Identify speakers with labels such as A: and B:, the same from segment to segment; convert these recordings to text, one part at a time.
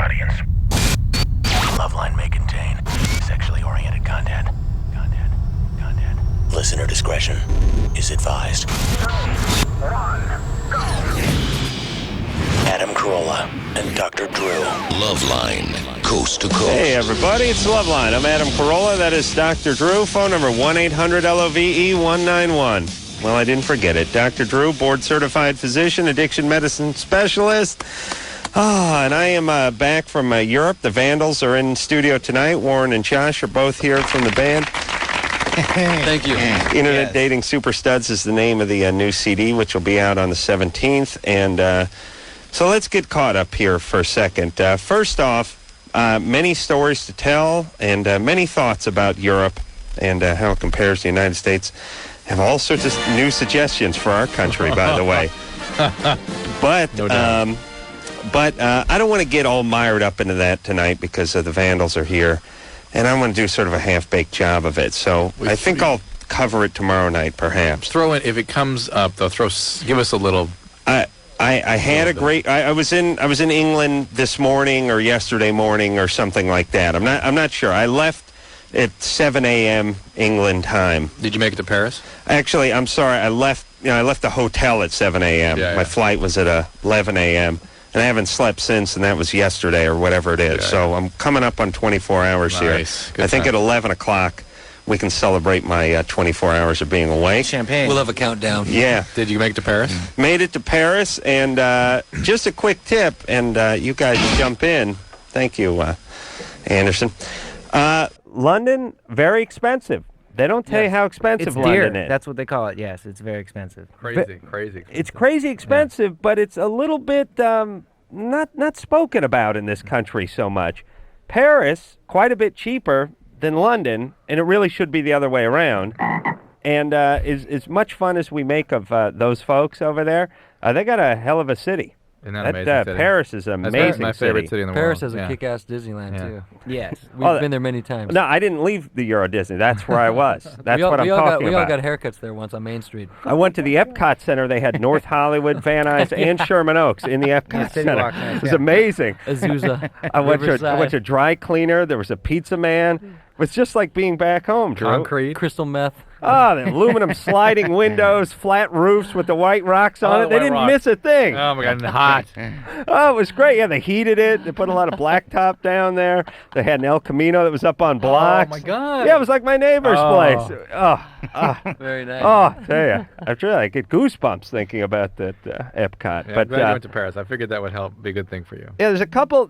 A: audience. LoveLine may contain sexually oriented content. Listener discretion is advised. 3, 1, go! Adam Carolla and Dr. Drew. LoveLine, coast to coast.
B: Hey, everybody, it's LoveLine. I'm Adam Carolla. That is Dr. Drew. Phone number 1-800-LOVE-191. Well, I didn't forget it. Dr. Drew, board-certified physician, addiction medicine specialist. And I am back from Europe. The Vandals are in studio tonight. Warren and Josh are both here from the band.
C: Thank you.
B: Internet Dating Super Studs is the name of the new CD, which will be out on the 17th. And so let's get caught up here for a second. First off, many stories to tell and many thoughts about Europe and how it compares to the United States. Have all sorts of new suggestions for our country, by the way. But
C: No doubt.
B: But I don't want to get all mired up into that tonight because the Vandals are here. And I want to do sort of a half-baked job of it. So I think I'll cover it tomorrow night, perhaps.
C: Throw in, if it comes up, though, give us a little.
B: I had a great. I was in England this morning or yesterday morning or something like that. I'm not sure. I left at 7 a.m. England time.
C: Did you make it to Paris?
B: Actually, I'm sorry. I left the hotel at 7 a.m. My flight was at 11 a.m. And I haven't slept since, and that was yesterday or whatever it is. So I'm coming up on 24 hours here.
C: Good
B: I think
C: time.
B: at 11 o'clock we can celebrate my 24 hours of being awake.
D: Champagne.
E: We'll have a countdown.
B: Yeah.
C: Did you make it to Paris?
B: Made it to Paris, and just a quick tip, and you guys jump in. Thank you, Anderson. London, very expensive. They don't tell you how expensive
D: It's
B: London
D: dear.
B: is.
D: That's what they call it. Yes, it's very expensive.
C: Crazy.
B: It's crazy expensive, but it's a little bit not spoken about in this country so much. Paris, quite a bit cheaper than London, and it really should be the other way around. And as much fun as we make of those folks over there, they got a hell of a city.
C: Isn't that amazing city?
B: Paris is an amazing
C: That's my favorite city in the
E: Paris
C: world.
E: has a kick-ass Disneyland, too.
D: Yes.
E: We've been there many times.
B: No, I didn't leave the Euro Disney. That's where I was. That's what I'm talking
E: We all
B: about.
E: got haircuts there once on Main Street.
B: I went to the Epcot Center. They had North Hollywood, Van Nuys, and Sherman Oaks in the Epcot
D: City
B: Center.
D: Walk, nice,
B: It was
D: yeah.
B: amazing.
E: Azusa.
B: I went
E: Riverside.
B: to dry cleaner. There was a pizza man. It was just like being back home, Drew.
C: Concrete.
E: Crystal meth.
B: Oh, the aluminum sliding windows, flat roofs with the white rocks on
C: Oh,
B: it. They
C: white
B: didn't
C: rocks.
B: miss a thing.
C: Oh, my God, and hot.
B: Oh, it was great. Yeah, they heated it. They put a lot of blacktop down there. They had an El Camino that was up on blocks.
C: my God.
B: Yeah, it was like my neighbor's place. Oh,
E: Very nice.
B: I tell you, I get goosebumps thinking about that Epcot.
C: Yeah,
B: but
C: I'm glad you went to Paris. I figured that would be a good thing for you.
B: yeah, there's a couple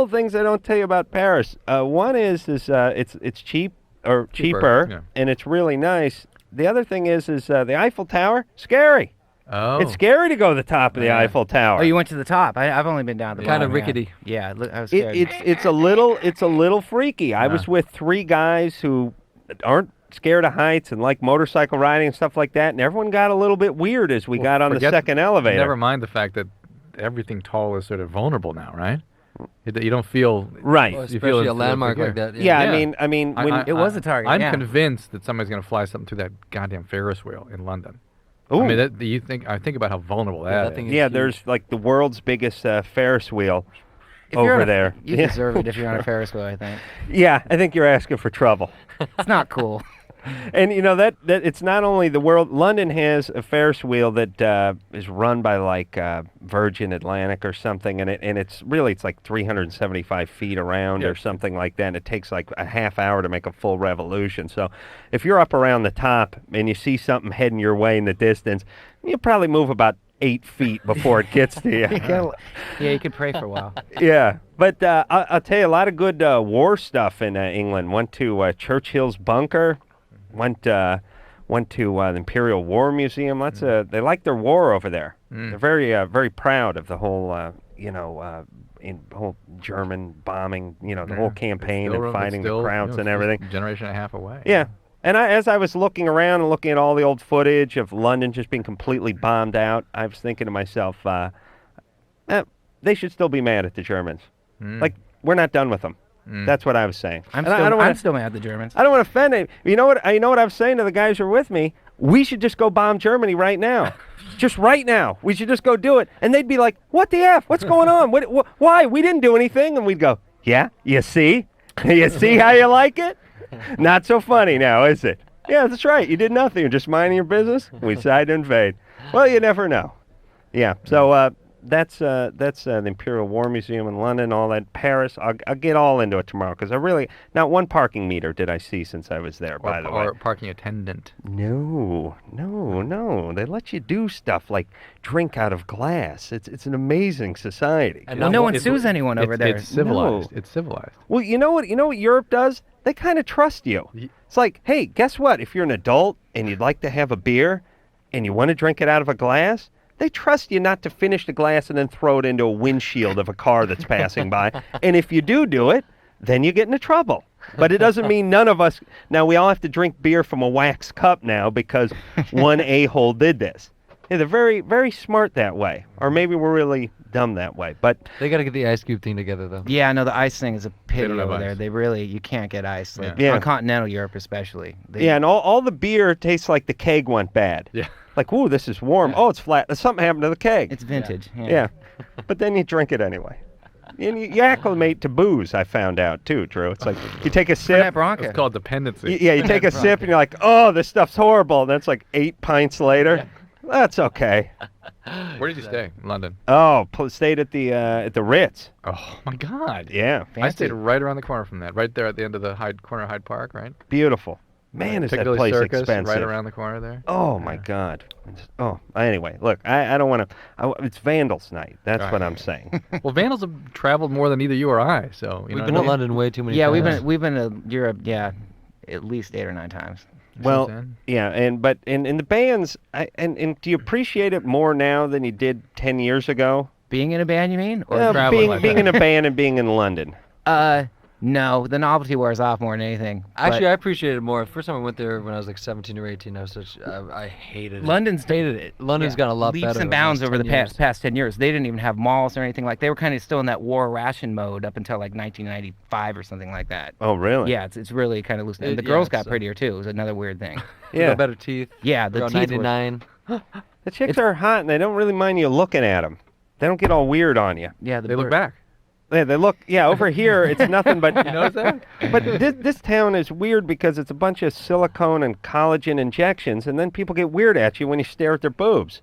B: of things I don't tell you about Paris. One is it's cheap or cheaper,
C: yeah.
B: and it's really nice. The other thing is the Eiffel Tower, scary.
C: Oh.
B: It's scary to go to the top of the Eiffel Tower.
D: Oh, you went to the top. I've only been down to the
E: Kind
D: bottom.
E: of rickety.
D: Yeah, I was scared.
B: It's a little freaky. I was with 3 guys who aren't scared of heights and like motorcycle riding and stuff like that, and everyone got a little bit weird as we got on the second elevator.
C: Never mind the fact that everything tall is sort of vulnerable now, right? You don't feel
B: Right.
E: Well,
C: You feel
E: especially a
C: it's
E: landmark
C: here.
E: like that.
B: Yeah,
C: Yeah.
B: I mean, when
D: it was a target.
C: I'm
D: yeah.
C: convinced that somebody's going to fly something through that goddamn Ferris wheel in London.
B: Ooh.
C: I mean, I think about how vulnerable
E: Yeah,
C: that
E: that thing
C: is.
E: is
B: yeah,
E: huge.
B: there's like the world's biggest Ferris wheel
D: If you're
B: over
D: on a-
B: there.
D: You
B: Yeah.
D: deserve it if you're on a Ferris wheel, I think.
B: Yeah, I think you're asking for trouble.
D: It's not cool.
B: And you know that it's not only the world. London has a Ferris wheel that is run by like Virgin Atlantic or something, and it's like 375 feet around or something like that. And it takes like a half hour to make a full revolution. So if you're up around the top and you see something heading your way in the distance, you probably move about 8 feet before it gets to you.
D: Yeah, you could pray for a while.
B: Yeah, but I'll tell you a lot of good war stuff in England. Went to Churchill's bunker. Went to the Imperial War Museum. They like their war over there. They're very proud of the whole whole German bombing. The whole campaign and fighting the Krauts and everything.
C: A generation and a half away.
B: Yeah. And as I was looking around and looking at all the old footage of London just being completely bombed out, I was thinking to myself, they should still be mad at the Germans. Like, we're not done with them. That's what I was saying.
D: I'm
B: And I don't wanna-
D: still mad at the Germans.
B: I don't want to offend any. You know what I was saying to the guys who were with me? we should just go bomb Germany right now. Just right now. We should just go do it. And they'd be like, what the F? What's going on? Why? We didn't do anything. And we'd go, yeah, you see? You see how you like it? Not so funny now, is it? Yeah, that's right. You did nothing. You're just minding your business. We decided to invade. Well, you never know. Yeah, so that's the Imperial War Museum in London, all that. Paris, I'll get all into it tomorrow, because not one parking meter did I see since I was there, by the way.
C: Or parking attendant.
B: No. They let you do stuff like drink out of glass. It's an amazing society.
E: And
D: Well, no one sues anyone over there.
C: It's civilized.
B: No.
C: It's civilized.
B: Well, you know what Europe does? They kind of trust you. It's like, hey, guess what? If you're an adult and you'd like to have a beer and you want to drink it out of a glass, they trust you not to finish the glass and then throw it into a windshield of a car that's passing by. And if you do it, then you get into trouble. But it doesn't mean none of us. Now, we all have to drink beer from a wax cup now because one a-hole did this. Yeah, they're very, very smart that way. Or maybe we're really dumb that way. But
E: They got to get the ice cube thing together, though.
D: Yeah, no, the ice thing is a pity
C: don't have
D: over there.
C: ice.
D: You can't get ice. Like,
B: Yeah.
D: on continental Europe especially.
B: yeah, and all the beer tastes like the keg went bad.
C: Yeah.
B: Like, ooh, this is warm. Oh, it's flat. Something happened to the keg.
D: It's vintage.
B: Yeah. But then you drink it anyway. And you acclimate to booze, I found out, too, Drew. It's like you take a
D: Burnett
B: sip.
D: Bronca.
C: It's called dependency.
B: Yeah, you take a sip and you're like, oh, this stuff's horrible. And that's like 8 pints later. That's okay.
C: Where did you stay? In London.
B: Oh, stayed at the Ritz.
C: Oh my God.
B: Yeah.
C: I stayed right around the corner from that. Right there at the end of the corner of Hyde Park, right?
B: Beautiful. Man, is that
C: Piccadilly
B: place
C: Circus,
B: expensive.
C: right around the corner there.
B: Oh, my God. Oh, anyway, look, I don't want to. It's Vandals night. That's what I'm saying.
C: Well, Vandals have traveled more than either you or I, so you
E: We've
C: know
E: been
C: what
E: to
C: I mean?
E: London way too many
D: Yeah,
E: times.
D: we've been to Europe. Yeah, at least 8 or 9 times.
B: Well,
C: Then.
B: yeah, but in the bands, and do you appreciate it more now than you did 10 years ago?
D: Being in a band, you mean? Or
C: traveling like
B: being
C: that.
B: in a band and being in London.
D: No, the novelty wears off more than anything.
E: Actually,
D: but
E: I appreciated it more. First time I went there when I was like 17 or 18, I hated it.
D: London's
E: hated it. London's
D: yeah,
E: got a lot
D: leaps
E: better
D: and bounds over the
E: 10 years.
D: past 10 years. They didn't even have malls or anything like. They were kind of still in that war ration mode up until like 1995 or something like that.
B: Oh, really?
D: Yeah, it's really kind of loose. And the
E: Yeah,
D: girls got
E: it's,
D: prettier too. It was another weird thing.
E: They
B: Yeah.
E: got better teeth.
D: Yeah, the
E: They're
D: teeth were-
E: 99.
B: The chicks are hot and they don't really mind you looking at them. They don't get all weird on you.
D: Yeah,
C: They look back.
B: Yeah, they look. Yeah, over here it's nothing but.
C: You notice that?
B: But this town is weird because it's a bunch of silicone and collagen injections, and then people get weird at you when you stare at their boobs.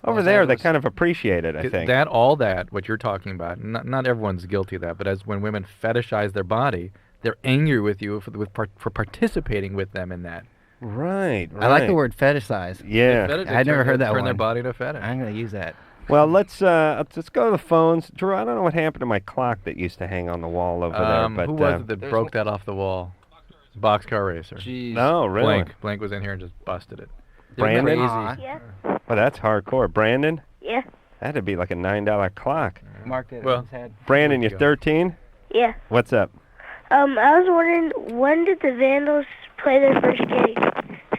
B: Over
E: Well,
B: there,
E: that
B: they
E: was-
B: kind of appreciate it, I think.
C: What you're talking about, not everyone's guilty of that, but as when women fetishize their body, they're angry with you for participating with them in that.
B: Right.
D: I like the
B: right.
D: word fetish size.
B: Yeah.
D: I'd never heard that
C: Turn their
D: one.
C: body to a fetish.
D: I'm gonna use that.
B: Well, let's go to the phones. Drew, I don't know what happened to my clock that used to hang on the wall over there, but
C: who was it that broke that off the wall? Boxcar Racer.
E: Jeez.
B: Oh, really?
C: Blank was in here and just busted it.
E: They're
B: Brandon?
E: crazy.
D: Aw.
F: Yeah.
B: Oh, that's hardcore. Brandon,
F: Yeah.
B: that'd be like a $9 clock.
D: Marked it
C: Well-
D: on his head.
B: Brandon,
C: Where'd
B: you're
C: you go?
B: 13.
F: Yeah.
B: What's up?
F: I was wondering, when did the Vandals play their first gig?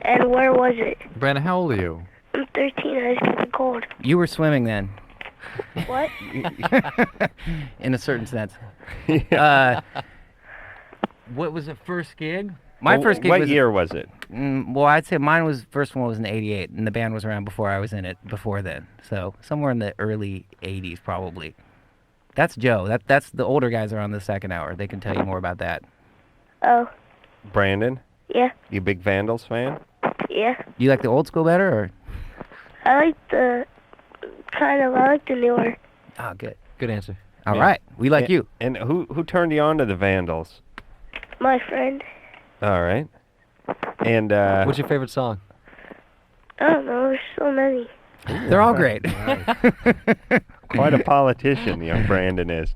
F: And where was it?
C: Brandon, how old are you?
F: I'm 13. I just got cold.
D: You were swimming then,
F: What?
D: in a certain sense. What was the first gig? My
B: Well,
D: first gig
B: What
D: was
B: year was it?
D: Well, I'd say mine was first one was in '88, and the band was around before I was in it. Before then, so somewhere in the early '80s probably. That's Joe. That's the older guys are on the second hour. They can tell you more about that.
F: Oh.
B: Brandon,
F: Yeah.
B: you big Vandals fan?
F: Yeah.
D: You like the old school better, or?
F: I like the newer.
D: Oh, good.
E: Good answer.
D: All
B: Yeah.
D: right, we like you.
B: And who turned you on to the Vandals?
F: My friend.
B: All right. And
E: What's your favorite song?
F: I don't know. There's so many.
D: They're all great.
B: quite a politician, young Brandon is.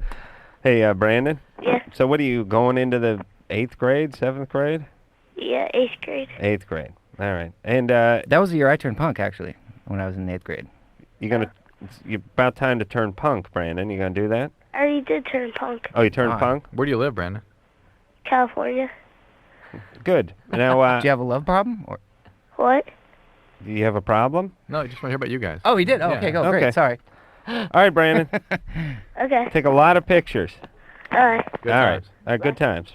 B: Hey, Brandon.
F: Yeah.
B: So what are you going into the 8th grade, 7th grade?
F: Yeah. 8th grade.
B: 8th grade. All right. And
D: That was the year I turned punk, actually, when I was in 8th grade.
B: you're about time to turn punk, Brandon. You gonna do that?
F: I already did turn punk.
B: Oh, you turned
D: Ah.
B: punk?
C: Where do you live, Brandon?
F: California.
B: Good. Now,
D: Do you have a love problem? Or?
F: What?
B: do you have a problem?
C: No, I just want to hear about you guys.
D: Oh, he did. Oh,
C: Yeah.
D: okay, go.
B: Okay.
D: Great. Sorry.
B: All right, Brandon.
F: Okay.
B: Take a lot of pictures.
F: Alright.
C: Good
B: All right.
C: times.
B: Good times.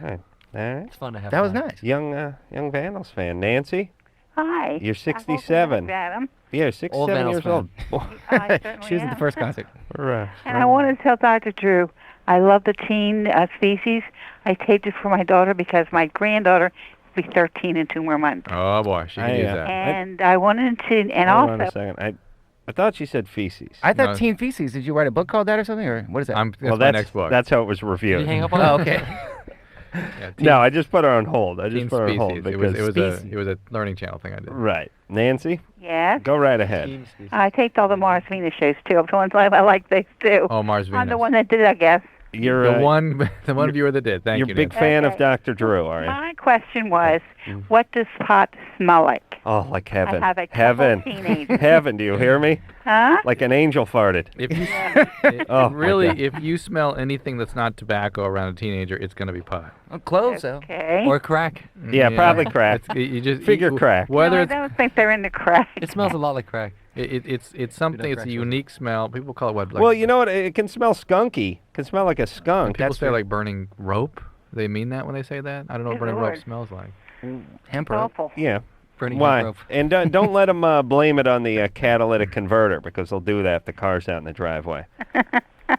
B: All right. All right.
E: It's fun to have
D: That was
E: fun.
D: nice.
B: Young Vandals fan. Nancy,
G: Hi.
B: You're
G: I hope you
B: 67.
G: like Adam.
B: Yeah,
E: Old
B: 67
E: Vandals
B: years
E: fan.
B: old.
G: I certainly
D: She was at
G: am.
D: the first concert.
G: And I want to tell Dr. Drew, I love the teen species. I taped it for my daughter because my granddaughter will be 13 in 2 more months.
C: Oh boy, she can use that.
G: And I wanted to, and
B: Hold on a
G: also,
B: second. I thought she said feces.
D: I thought
C: No.
D: Teen Feces. Did you write a book called that or something, or what is that?
C: That's
B: well,
C: my next book.
B: That's how it was
E: Did
B: reviewed.
E: you hang up on
D: Oh,
E: it?
D: okay.
C: Yeah,
B: No, I just put her on hold. I
C: Teen
B: just put her on hold
C: Species.
B: because
C: It was a Learning Channel thing I did.
B: right. Nancy,
G: yes,
B: go right ahead.
E: Teen species.
G: I taped all the Mars Venus shows too. I'm telling you, I like those too.
C: Oh, Mars Venus.
G: I'm the one that did it, I guess.
B: You're
C: the one viewer that did. Thank
B: you're
C: you.
B: a big
C: Nancy.
B: fan of
G: Okay.
B: Dr. Drew, are you?
G: My question was, what does pot smell like?
B: Oh, like heaven.
G: I have a couple
B: Heaven.
G: teenagers.
B: Heaven, do you hear me?
G: Huh?
B: Like an angel farted.
C: If you
B: Oh, my
C: really,
B: God.
C: if you smell anything that's not tobacco around a teenager, it's going to be pot.
D: Well, clothes, though.
G: Okay.
E: Or crack.
B: Yeah, probably crack.
C: You just
B: Figure crack.
C: Whether
G: no, I
C: it's
G: don't think they're in the crack.
E: It smells a lot like crack.
C: it's something. It's
E: crack
C: a
E: smoke.
C: unique smell. People call it what? Like,
B: Well, you know what? It can smell skunky. It can smell like a
C: when
B: skunk.
C: people
B: That's
C: say like burning rope. They mean that when they say that. I don't know what
G: Good
C: burning rope
G: Lord.
C: smells like.
D: Hemp
G: It's awful.
B: yeah.
E: Burning
B: Why?
E: rope.
B: And don't let them blame it on the catalytic converter because they'll do that if the car's out in the driveway.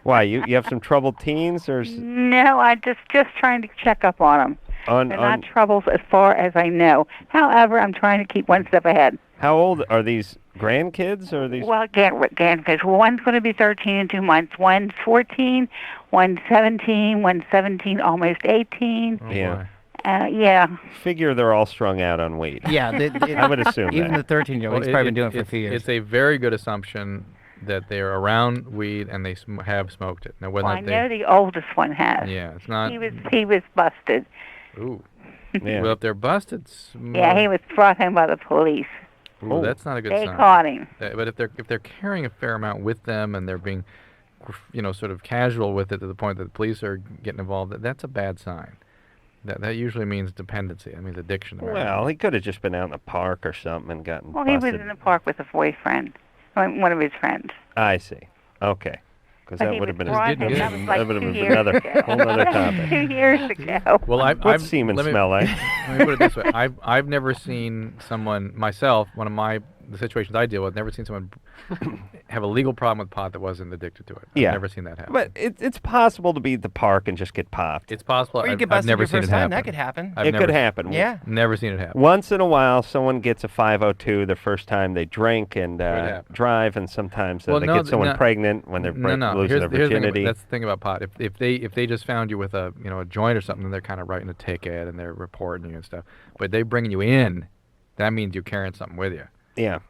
B: Why? You have some troubled teens or
G: No, I just trying to check up on them.
B: on
G: They're
B: on
G: not troubles as far as I know. However, I'm trying to keep one step ahead.
B: how old are these grandkids or these?
G: Well, again, because one's going to be 13 in 2 months. One's 14, one's 17, one's 17, almost 18.
C: Oh,
B: Yeah.
C: boy.
G: Yeah.
B: Figure they're all strung out on weed.
D: Yeah,
B: I would assume
D: even
B: that.
D: the 13-year-old,
C: Well,
D: he's probably been doing it for a few years.
C: It's a very good assumption that they're around weed and they have smoked it. Now, whether
G: Well,
C: or
G: I
C: not
G: know the oldest one has.
C: yeah, it's not.
G: He was busted.
C: Ooh.
B: Yeah.
C: Well, if they're busted,
G: Yeah, he was brought home by the police.
C: Ooh,
B: Oh.
C: that's not a good
G: They
C: sign.
G: caught him.
C: But if they're carrying a fair amount with them and they're being, sort of casual with it to the point that the police are getting involved, that's a bad sign. That usually means dependency. That means addiction. to marijuana.
B: Well, he could have just been out in the park or something and gotten
G: Well, he
B: busted.
G: was in the park with a boyfriend, one of his friends.
B: I see. Okay. Because
G: But
B: that
G: he
B: would have
G: was
B: been
G: brought
C: getting
G: home.
C: good.
G: That was like
B: that would have
G: 2
B: been
G: years
B: another
G: ago.
B: whole other topic.
G: 2 years ago.
C: Well,
B: What's semen
C: let me-
B: smell like?
C: Let me put it this way: I've never seen someone myself. One of the situations I deal with, never seen someone have a legal problem with pot that wasn't addicted to it.
B: Yeah.
C: I've never seen that happen.
B: But it's possible to be at the park and just get popped.
C: It's possible.
D: Or you
C: I've,
D: get
C: I've
D: busted
C: never
D: your
C: seen
D: first
C: it
D: time.
C: happen.
D: That could happen.
C: I've
B: It
C: never
B: could
C: s-
B: happen.
D: Yeah.
C: Never seen it happen.
B: Once in a while, someone gets a 502 the first time they drink and
C: happen.
B: drive, and sometimes
C: Well,
B: they
C: no,
B: get someone
C: no.
B: pregnant when they're
C: No.
B: losing
C: Here's
B: their
C: the thing
B: virginity.
C: that's the thing about pot. If they just found you with a joint or something, they're kind of writing a ticket and they're reporting you and stuff. But they bringing you in, that means you're carrying something with you.
B: Yeah,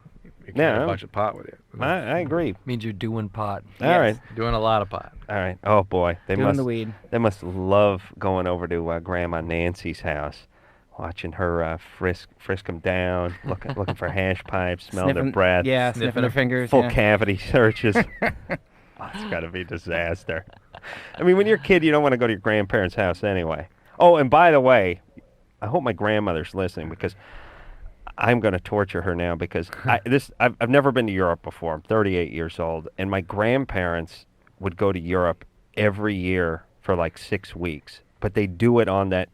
C: You carry
B: Yeah.
C: a bunch of pot with you.
B: I agree.
E: Means you're doing pot.
B: All right,
C: Doing a lot of pot.
B: all right. Oh boy, they
D: Doing
B: must
D: the weed.
B: they must love going over to Grandma Nancy's house, watching her frisk them down, looking for hash pipes, smell their
D: Sniffing-
B: breath,
D: Yeah,
C: Sniffing
D: sniffing their
C: them.
D: fingers.
B: full
D: yeah.
B: cavity searches. Oh, it's got to be a disaster. I mean, when you're a kid, you don't want to go to your grandparents' house anyway. Oh, and by the way, I hope my grandmother's listening because I'm going to torture her now because I've never been to Europe before. I'm 38 years old, and my grandparents would go to Europe every year for like 6 weeks. But they do it on that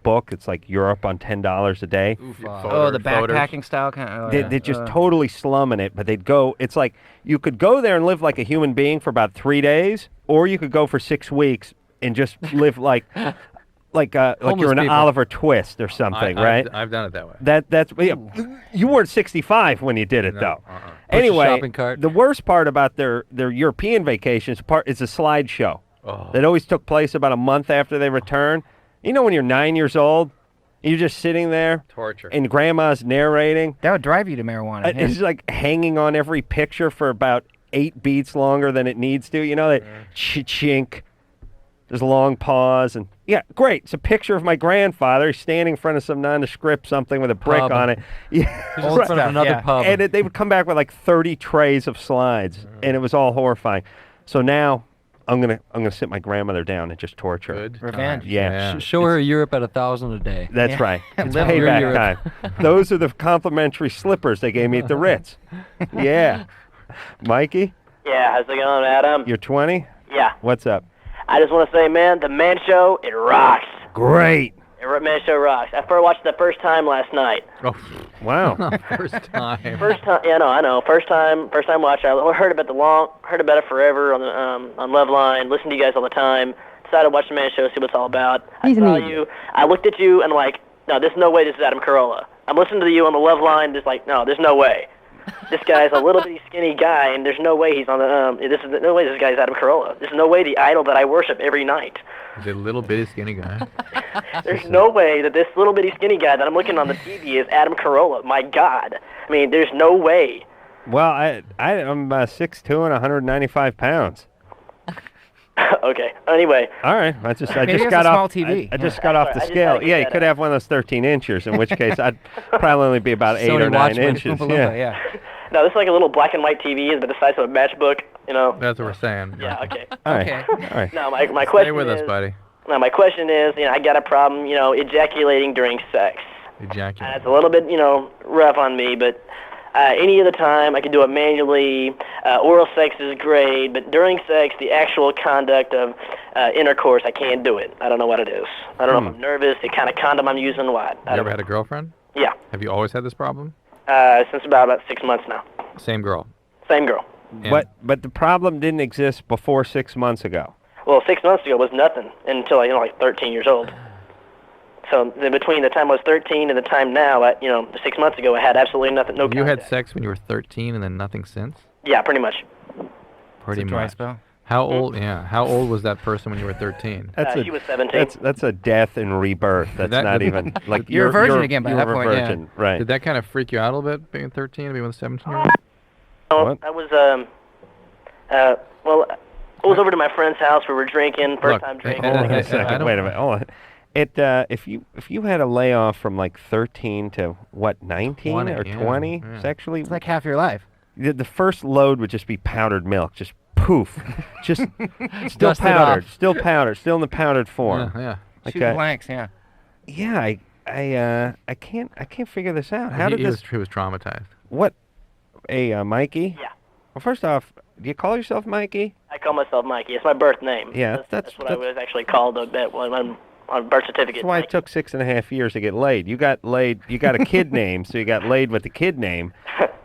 B: book. It's like Europe on $10 a day.
D: Oh, the
C: Photos.
D: backpacking style kind of.
B: They're just totally slumming it, but they'd go. It's like you could go there and live like a human being for about 3 days, or you could go for 6 weeks and just live like you're an
E: people.
B: Oliver Twist or something, right?
C: I've done it that way.
B: That's you weren't 65 when you did it
C: No,
B: though.
C: uh-uh.
E: Push a
B: Anyway,
E: shopping cart.
B: the worst part about their European vacations is a slideshow
C: Oh.
B: that always took place about a month after they return. You know when you're 9 years old, you're just sitting there
C: Torture.
B: and grandma's narrating.
D: That would drive you to marijuana. yeah.
B: It's like hanging on every picture for about 8 beats longer than it needs to. You know that chink. There's a long pause and yeah, great. It's a picture of my grandfather. He's standing in front of some nondescript something with a brick
E: Pub.
B: on it. Yeah,
E: Just in front of another
D: yeah.
E: pub.
B: and they would come back with like 30 trays of slides, and it was all horrifying. So now I'm gonna sit my grandmother down and just torture her.
C: Good.
D: Revenge.
C: time.
B: Yeah.
E: Show her Europe at 1,000 a day.
B: That's
D: Yeah.
B: right. It's
D: Live
E: your
B: payback
E: Europe.
B: time. Those are the complimentary slippers they gave me at the Ritz. Yeah. Mikey,
H: Yeah, how's it going, Adam?
B: you're 20?
H: Yeah,
B: What's up?
H: I just want to say, man, the Man Show, it rocks.
B: Great.
H: It Man Show rocks. I first watched it the first time last night.
C: Oh,
B: Wow.
C: first time.
H: First time, yeah, no, I know. First time watch. I heard about it forever on LoveLine. Listened to you guys all the time. Decided to watch the Man Show, see what it's all about. I saw you. I looked at you and I'm like, no, there's no way this is Adam Carolla. I'm listening to you on the LoveLine. Just like, no, there's no way. This guy's a little bitty skinny guy, and there's no way he's on the. No way this guy's Adam Carolla. There's no way the idol that I worship every night.
C: The little bitty skinny guy.
H: There's no way that this little bitty skinny guy that I'm looking on the TV is Adam Carolla. My God. I mean, there's no way.
B: Well, I'm 6'2" and 195 pounds.
H: Okay. Anyway.
B: All right. I just got
D: small
B: off.
D: TV.
B: I just got off the
H: I just
B: scale.
H: had to get
B: Yeah, you
H: that
B: could
H: out.
B: have one of those 13 inchers, in which case I'd probably only be about 8 or 9 inches.
D: Yeah.
H: No, this is like a little black and white TV, but the size of a matchbook. You know.
C: That's what we're saying.
H: Yeah. Okay.
B: All right.
D: Okay.
B: All right.
H: No, my question
C: Stay with
H: is.
C: us, buddy.
H: Now, my question is, I got a problem, ejaculating during sex.
C: Ejaculate.
H: It's a little bit, rough on me, but any other time I can do it manually. Oral sex is great, but during sex, the actual conduct of intercourse, I can't do it. I don't know what it is. I don't know if I'm nervous, the kind of condom I'm using, what.
C: You ever had a girlfriend?
H: Yeah,
C: Have you always had this problem?
H: since about 6 months now.
C: Same girl.
H: Same girl.
C: And-
B: But the problem didn't exist before 6 months ago.
H: Well, 6 months ago was nothing until I, like 13 years old. So between the time I was 13 and the time now, 6 months ago, I had absolutely nothing. No.
C: You had
H: contact.
C: sex when you were 13 and then nothing since?
H: Yeah, pretty much.
C: Pretty
D: Dry
C: much.
D: spell.
C: How old? Yeah. How old was that person when you were 13?
H: She was 17.
B: That's a death and rebirth. That's
C: That-
B: not even like
D: You're a virgin again by
B: you're
D: that
B: a
D: point, yeah.
B: virgin, right?
C: Did that kind of freak you out a little bit, being 13 and being with a 17-year-old?
B: What?
H: I was I was over to my friend's house. We were drinking, first time drinking.
B: Hold on
C: I
B: a second.
C: don't-
B: Wait a minute. Hold on. If you had a layoff from like 13 to what 19
C: 20,
B: or
C: yeah,
B: 20
C: yeah.
B: sexually,
D: It's like half your life.
B: the first load would just be powdered milk, just poof, just still
D: Dust it
B: powdered,
D: off.
B: still powdered, still in the powdered form.
C: Yeah.
B: Like,
D: Shoot blanks, yeah.
B: yeah, I can't figure this out. How did
C: he
B: this?
C: he was traumatized.
B: What? Mikey?
H: Yeah.
B: Well, first off, do you call yourself Mikey?
H: I call myself Mikey. It's my birth name.
B: Yeah,
H: that's what I was actually called on birth certificate.
B: That's why it took 6.5 years to get laid. You got laid. You got a kid name, so you got laid with the kid name,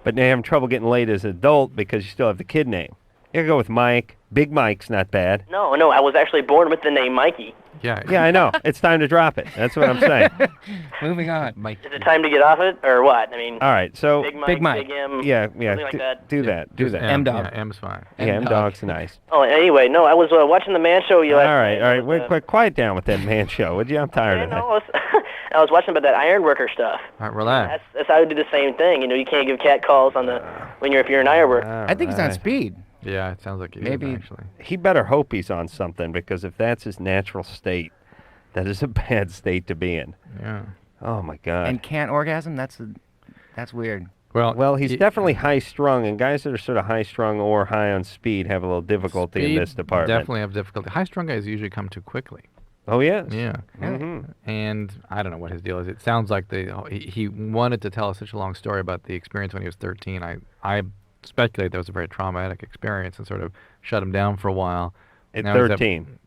B: but now you're having trouble getting laid as an adult because you still have the kid name. You gotta go with Mike. Big Mike's not bad.
H: No, I was actually born with the name Mikey.
C: Yeah.
B: Yeah, I know. It's time to drop it. That's what I'm saying.
D: Moving on.
H: Is it time to get off it, or what? I mean,
B: All right, so
H: Big Mike,
D: Big
H: Big M.
B: yeah,
H: something like that.
B: do that.
C: Just
B: that.
D: M-Dog.
C: Yeah, M's fine.
B: Yeah, M-Dog's nice.
H: Oh, anyway, no, I was watching the Man Show.
B: All right. Wait, quiet down with that man show, would you? I'm tired of that.
H: I was watching about that iron worker stuff.
C: All right, relax.
H: That's I would do the same thing. You can't give cat calls on the if you're an iron worker.
D: I think he's on speed.
C: Yeah, it sounds like he
D: Maybe-
C: is, actually.
B: He better hope he's on something, because if that's his natural state, that is a bad state to be in.
C: Yeah.
B: Oh my God.
D: And can't orgasm? That's weird.
B: Well, he's definitely high-strung, and guys that are sort of high-strung or high on speed have a little difficulty in this department.
C: Definitely have difficulty. High-strung guys usually come too quickly.
B: Oh, yes?
C: Yeah.
B: Mhm.
C: And I don't know what his deal is. It sounds like he wanted to tell us such a long story about the experience when he was 13. I speculate that was a very traumatic experience and sort of shut him down for a while.
B: At
C: Now he's
B: 13.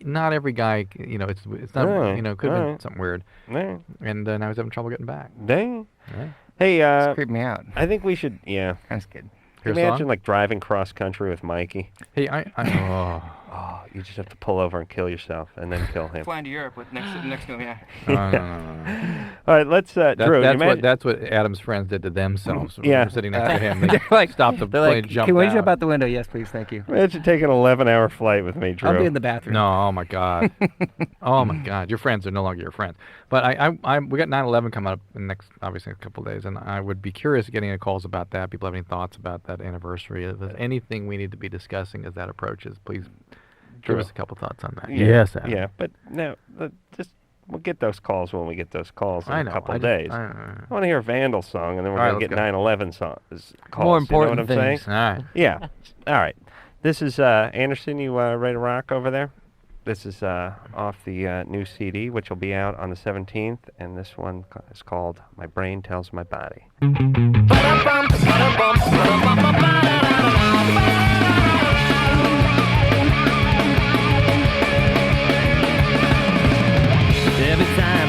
C: Not every guy, it's not,
B: Alright,
C: could have been
B: alright.
C: something weird.
B: Yeah.
C: And now he's having trouble getting back.
B: Dang.
C: Yeah.
B: Hey,
D: It's creeping me out.
B: I think we should, yeah.
D: That's good.
C: Here's a
B: Imagine
C: song?
B: like driving cross country with Mikey.
C: Hey, oh.
B: Oh, you just have to pull over and kill yourself, and then kill him.
D: Flying to Europe with next to him, yeah.
C: No.
B: All right, let's Drew.
C: That's what Adam's friends did to themselves. When
B: Yeah.
C: we were sitting next to him. They
D: They're like,
C: stopped the
D: they're
C: plane,
D: like,
C: jumped
D: can we
C: out.
D: jump out the window? Yes, please, thank you.
B: Imagine taking an 11-hour flight with me, Drew.
D: I'll be in the bathroom.
C: No, oh my God, oh my God, your friends are no longer your friends. But we got 9/11 coming up in the next, obviously, a couple of days, and I would be curious getting any calls about that. People have any thoughts about that anniversary? If there's anything we need to be discussing as that approaches, please give us a couple thoughts on that.
B: Yeah.
C: Yes, Adam.
B: Yeah, but no, we'll get those calls when we get those calls in
C: I
B: a
C: know.
B: couple
C: I
B: of
C: just-
B: days.
C: I
B: I want to hear a Vandals song, and then we're
C: All right,
B: going to get
C: let's
B: 9/11 calls.
D: More
B: You
D: important
B: know what I'm
D: things.
B: saying?
C: All right.
B: Yeah. All right. This is Anderson. You ready to rock over there? This is off the new CD, which will be out on the 17th, and this one is called "My Brain Tells My Body."
I: Every time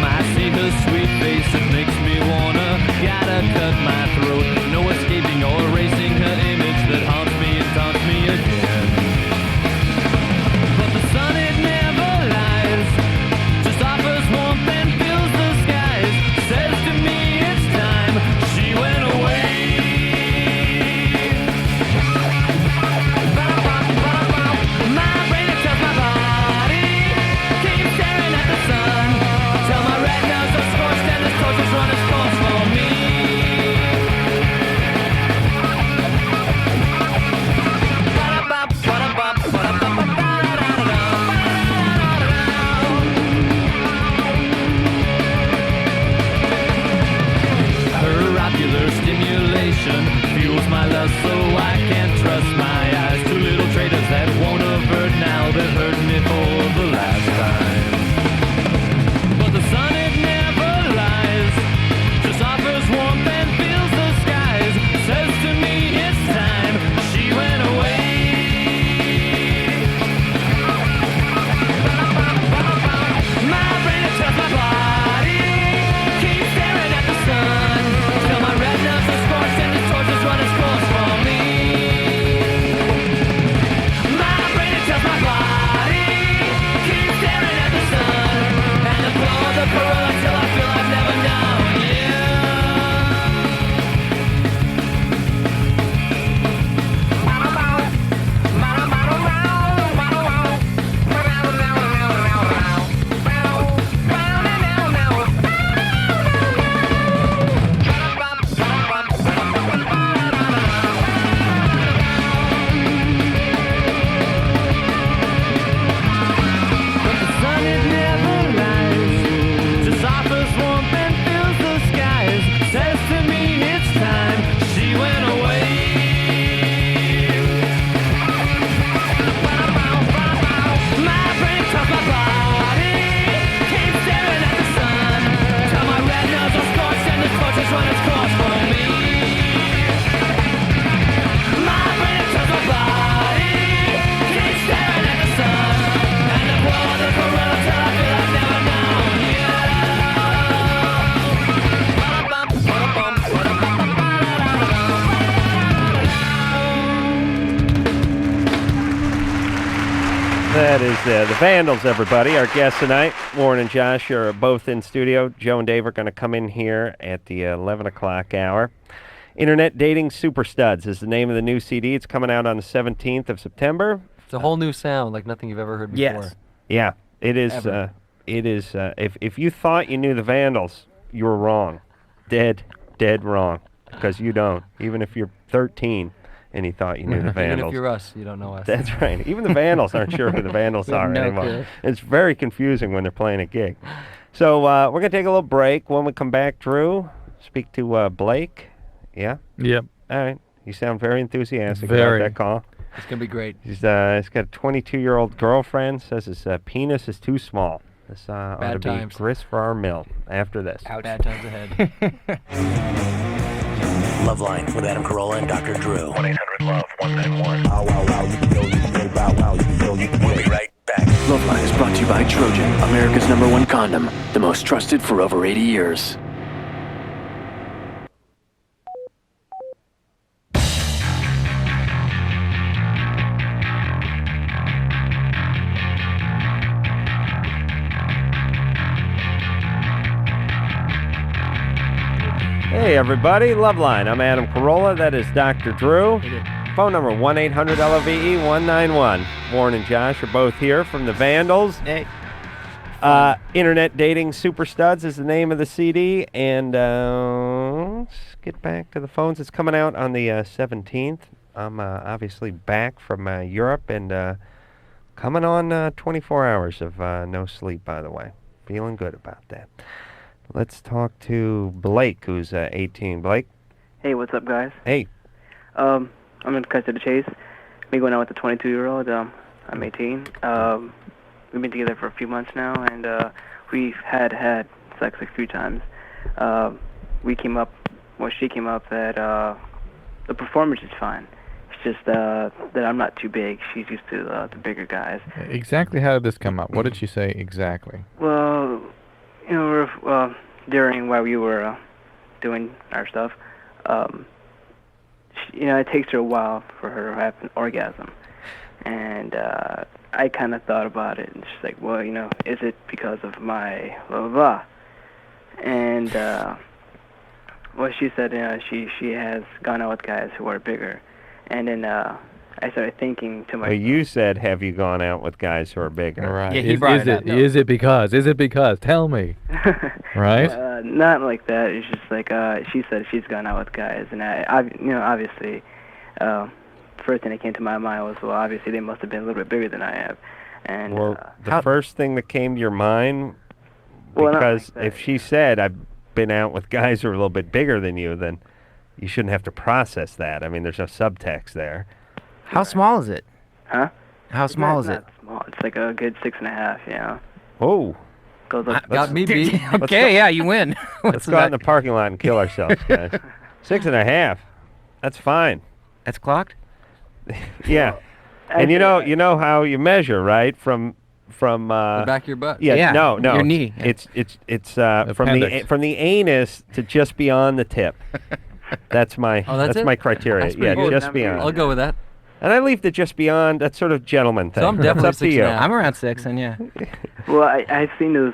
B: That is the Vandals, everybody. Our guests tonight, Warren and Josh, are both in studio. Joe and Dave are going to come in here at the 11 o'clock hour. Internet Dating Super Studs is the name of the new CD. It's coming out on the 17th of September.
E: It's a whole new sound, like nothing you've ever heard before.
D: Yes.
B: Yeah, it is.
E: Ever.
B: It is. If you thought you knew the Vandals, you were wrong. Dead wrong. Because you don't. Even if you're 13 and you thought you knew the Vandals.
E: Even if you're us, you don't know us.
B: That's right. Even the Vandals aren't sure who the Vandals
E: We have
B: are
E: no
B: anymore.
E: clue.
B: It's very confusing when they're playing a gig. So we're going to take a little break. When we come back, Drew, speak to Blake. Yeah?
C: Yep.
B: All right. You sound very enthusiastic
C: Very.
B: about that call.
E: It's going to be great.
B: He's got a 22-year-old girlfriend, says his penis is too small. This ought to be
E: times.
B: grist for our mill after this.
E: Bad times ahead.
A: Loveline with Adam Carolla and Dr. Drew. 1-800-LOVE-191. We'll be right back.
I: LoveLine is brought to you by Trojan, America's #1 condom, the most trusted for over 80 years.
B: Hey, everybody. Loveline. I'm Adam Carolla. That is Dr. Drew. Phone number 1-800-LOVE-191. Warren and Josh are both here from the Vandals.
D: Hey.
B: Internet Dating Super Studs is the name of the CD. And let's get back to the phones. It's coming out on the 17th. I'm obviously back from Europe and coming on 24 hours of no sleep, by the way. Feeling good about that. Let's talk to Blake, who's 18. Blake?
J: Hey, what's up, guys?
B: Hey.
J: I'm going to cut to the chase. Me going out with a 22-year-old. I'm 18. We've been together for a few months now, and we've had sex a few times. She came up that the performance is fine. It's just that I'm not too big. She's used to the bigger guys.
C: Exactly how did this come up? What did she say exactly?
J: Well, during while we were doing our stuff, it takes her a while for her to have an orgasm. And I kind of thought about it, and she's like, well, is it because of my blah, blah, blah? And, she said she has gone out with guys who are bigger. And then I started thinking to myself.
B: Well, you said, have you gone out with guys who are bigger?
C: Right.
D: Yeah, he brought it up.
C: Is it because? Tell me. Right?
J: Not like that. It's just like she said she's gone out with guys, and I obviously, first thing that came to my mind was, well, obviously they must have been a little bit bigger than I have, and
B: Well, the first thing that came to your mind, because if she said I've been out with guys who are a little bit bigger than you, then you shouldn't have to process that. I mean, there's no subtext there.
D: How small is it?
J: Huh?
D: How small is it?
J: Not small. It's like a good 6.5.
B: Oh.
J: Goes up.
E: Got me beat.
D: Okay, yeah, you win.
B: Let's go out in the parking lot and kill ourselves, guys. 6.5. That's fine.
D: That's clocked?
B: Yeah. And you know how you measure, right? From
E: The back of your butt.
B: yeah,
D: Yeah,
B: no,
D: your knee.
B: It's from the anus to just beyond the tip. That's my
E: Oh, that's it?
B: my criteria.
E: That's pretty
B: Yeah,
E: good.
B: just
J: I'll
B: beyond.
E: I'll go with that.
B: And I leave the just beyond. That's sort of gentleman thing.
E: So I'm definitely
B: it's up to you.
E: 6.5.
D: I'm around 6, and yeah.
J: Well, I've seen those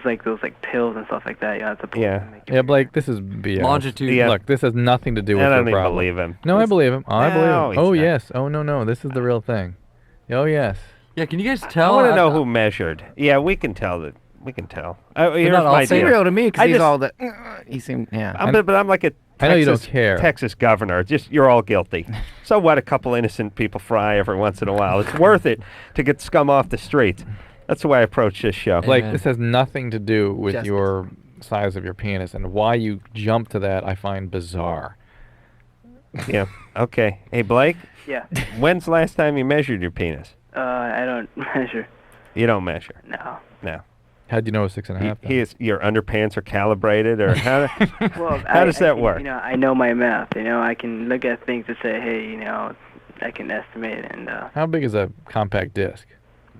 J: pills and stuff like that. It's a
B: Yeah.
C: Yeah, Blake, this is BS.
E: Longitude.
B: Yeah.
C: Look, this has nothing to do with
B: I
C: your
B: don't even
C: problem.
B: believe him.
C: No, I believe him. I believe
B: No,
C: him.
B: he's
C: Oh,
B: not.
C: yes. Oh, no. This is the real thing. Oh, yes.
E: Yeah, can you guys
B: I
E: tell?
B: want to know who measured. Yeah, we can tell that. We can tell. Here's
E: not all
B: my
D: Seemed
B: deal.
D: real to me because
B: I
D: he's
B: just-
D: all the. He seemed, yeah.
B: But I'm like a
C: I know you don't
B: Texas,
C: care.
B: Texas governor. Just you're all guilty. So what? A couple innocent people fry every once in a while. It's worth it to get scum off the streets. That's the way I approach this show.
C: Blake,
E: Amen.
C: this has nothing to do with
D: Justice.
C: your size of your penis, and why you jump to that I find bizarre.
B: Yeah. Okay. Hey, Blake.
J: Yeah.
B: When's the last time you measured your penis?
J: I don't measure.
B: You don't measure.
J: No.
B: No.
C: How'd you know it was 6.5?
B: Your underpants are calibrated, or how?
J: Well,
B: How does that work?
J: I know my math. I can look at things to say, hey, I can estimate and
C: How big is a compact disc?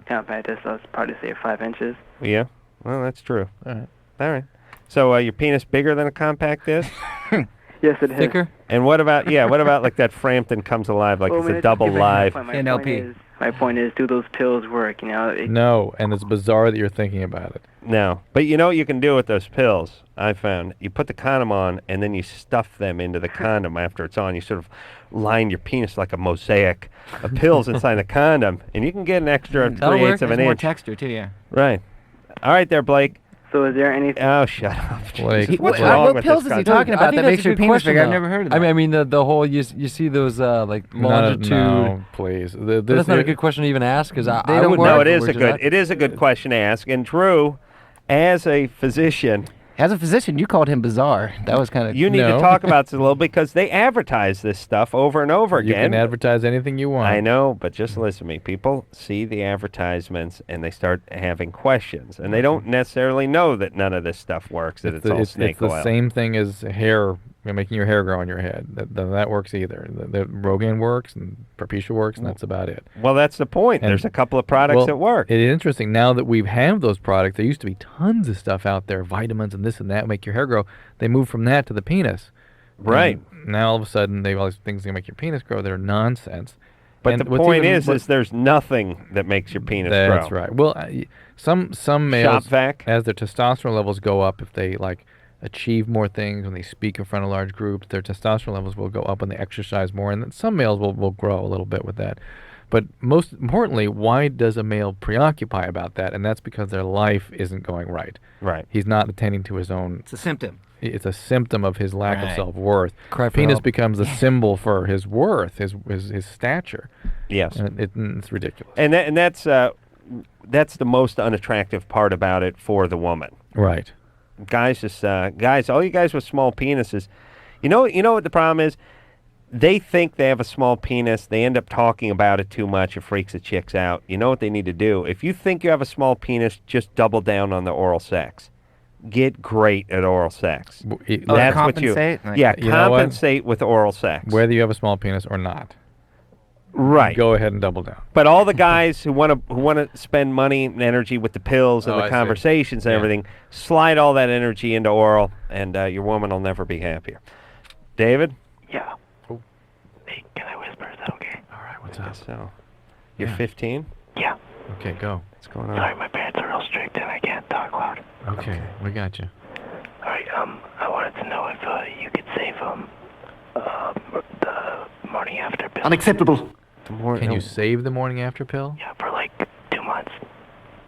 J: compact this. I'll probably say 5 inches.
B: Yeah. Well, that's true.
C: All right.
B: All right. So your penis bigger than a compact disc?
J: Yes, it is.
E: Thicker?
B: And what about like that Frampton Comes Alive, like
J: Well,
B: it's
J: when
B: a
J: it's
B: double
J: given
B: live?
J: half, my
D: NLP.
J: point is, My point is, do those pills work?
C: No, and it's bizarre that you're thinking about it.
B: No. But you know what you can do with those pills, I found? You put the condom on, and then you stuff them into the condom after it's on. You sort of line your penis like a mosaic of pills inside the condom, and you can get an extra
D: That'll work.
B: 3/8 of an
D: There's more
B: inch.
D: texture, too, yeah.
B: Right. All right there, Blake.
J: So is there anything?
B: Oh, shut up.
C: Blake,
B: Jesus,
D: What,
B: what's wrong
D: what
B: with
D: pills
B: this
D: is he
B: guy?
D: talking
E: I
D: about
E: think
D: that
E: that's
D: makes
E: a
D: your
E: good
D: penis
E: question,
D: bigger? I've
E: though.
D: never heard of that.
K: I mean the whole you see those like longitude.
C: No, please.
K: But that's not a good question to even ask because I
D: don't
K: would
D: work.
B: No,
K: know
B: it is
K: where
B: a
K: to
B: good.
K: that.
B: It is a good question to ask. And Drew, as a physician,
D: As a physician, you called him bizarre. That was kind of...
B: you need to
C: No.
B: talk about this a little because they advertise this stuff over and over
C: You
B: again.
C: can advertise anything you want.
B: I know, but just listen to me. People see the advertisements and they start having questions, and they don't necessarily know that none of this stuff works. That it's all snake
C: it's the
B: oil.
C: same thing as hair, making your hair grow on your head. That works either. The Rogaine works and Propecia works, and that's about it.
B: Well, that's the point.
C: And-
B: There's a couple of products
C: Well,
B: that work.
C: It is interesting now that we have those products. There used to be tons of stuff out there, vitamins and this and that, make your hair grow. They moved from that to the penis.
B: Right.
C: And now all of a sudden they have all these things that make your penis grow. They're nonsense.
B: But
C: And
B: the
C: what's
B: point
C: even-
B: is there's nothing that makes your penis
C: That's
B: grow.
C: right. Well, some males,
B: vac?
C: as their testosterone levels go up, if they like achieve more things when they speak in front of large groups, their testosterone levels will go up when they exercise more, and then some males will grow a little bit with that. But most importantly, why does a male preoccupy about that? And that's because their life isn't going right.
B: Right.
C: He's not attending to his own.
D: It's a symptom.
C: It's a symptom of his lack of
D: Right.
C: self-worth.
K: Cry for
C: Penis
K: help.
C: becomes a symbol for his worth, his stature.
B: Yes.
C: And it's ridiculous.
B: And that's the most unattractive part about it for the woman.
C: Right.
B: Guys, all you guys with small penises, you know what the problem is? They think they have a small penis. They end up talking about it too much. It freaks the chicks out. You know what they need to do? If you think you have a small penis, just double down on the oral sex. Get great at oral sex. That's what you.
D: compensate? Like-
B: Yeah,
C: You know what?
B: compensate with oral sex.
C: Whether you have a small penis or not.
B: Right.
C: Go ahead and double down.
B: But all the guys who want to spend money and energy with the pills and
C: Oh,
B: the
C: I see.
B: conversations and
C: Yeah.
B: everything, slide all that energy into oral, and your woman will never be happier. David?
J: Yeah. Hey, can I whisper? Is that okay?
C: All right, what's
B: I
C: up?
B: guess so. You're
C: Yeah.
B: 15?
J: Yeah.
C: Okay, go.
B: What's going on?
J: Sorry, my parents are real strict and I can't talk loud.
C: Okay, we got you.
J: All right. I wanted to know if you could save the morning after pill.
I: Unacceptable.
C: Can you save the morning after pill?
J: Yeah, for like 2 months.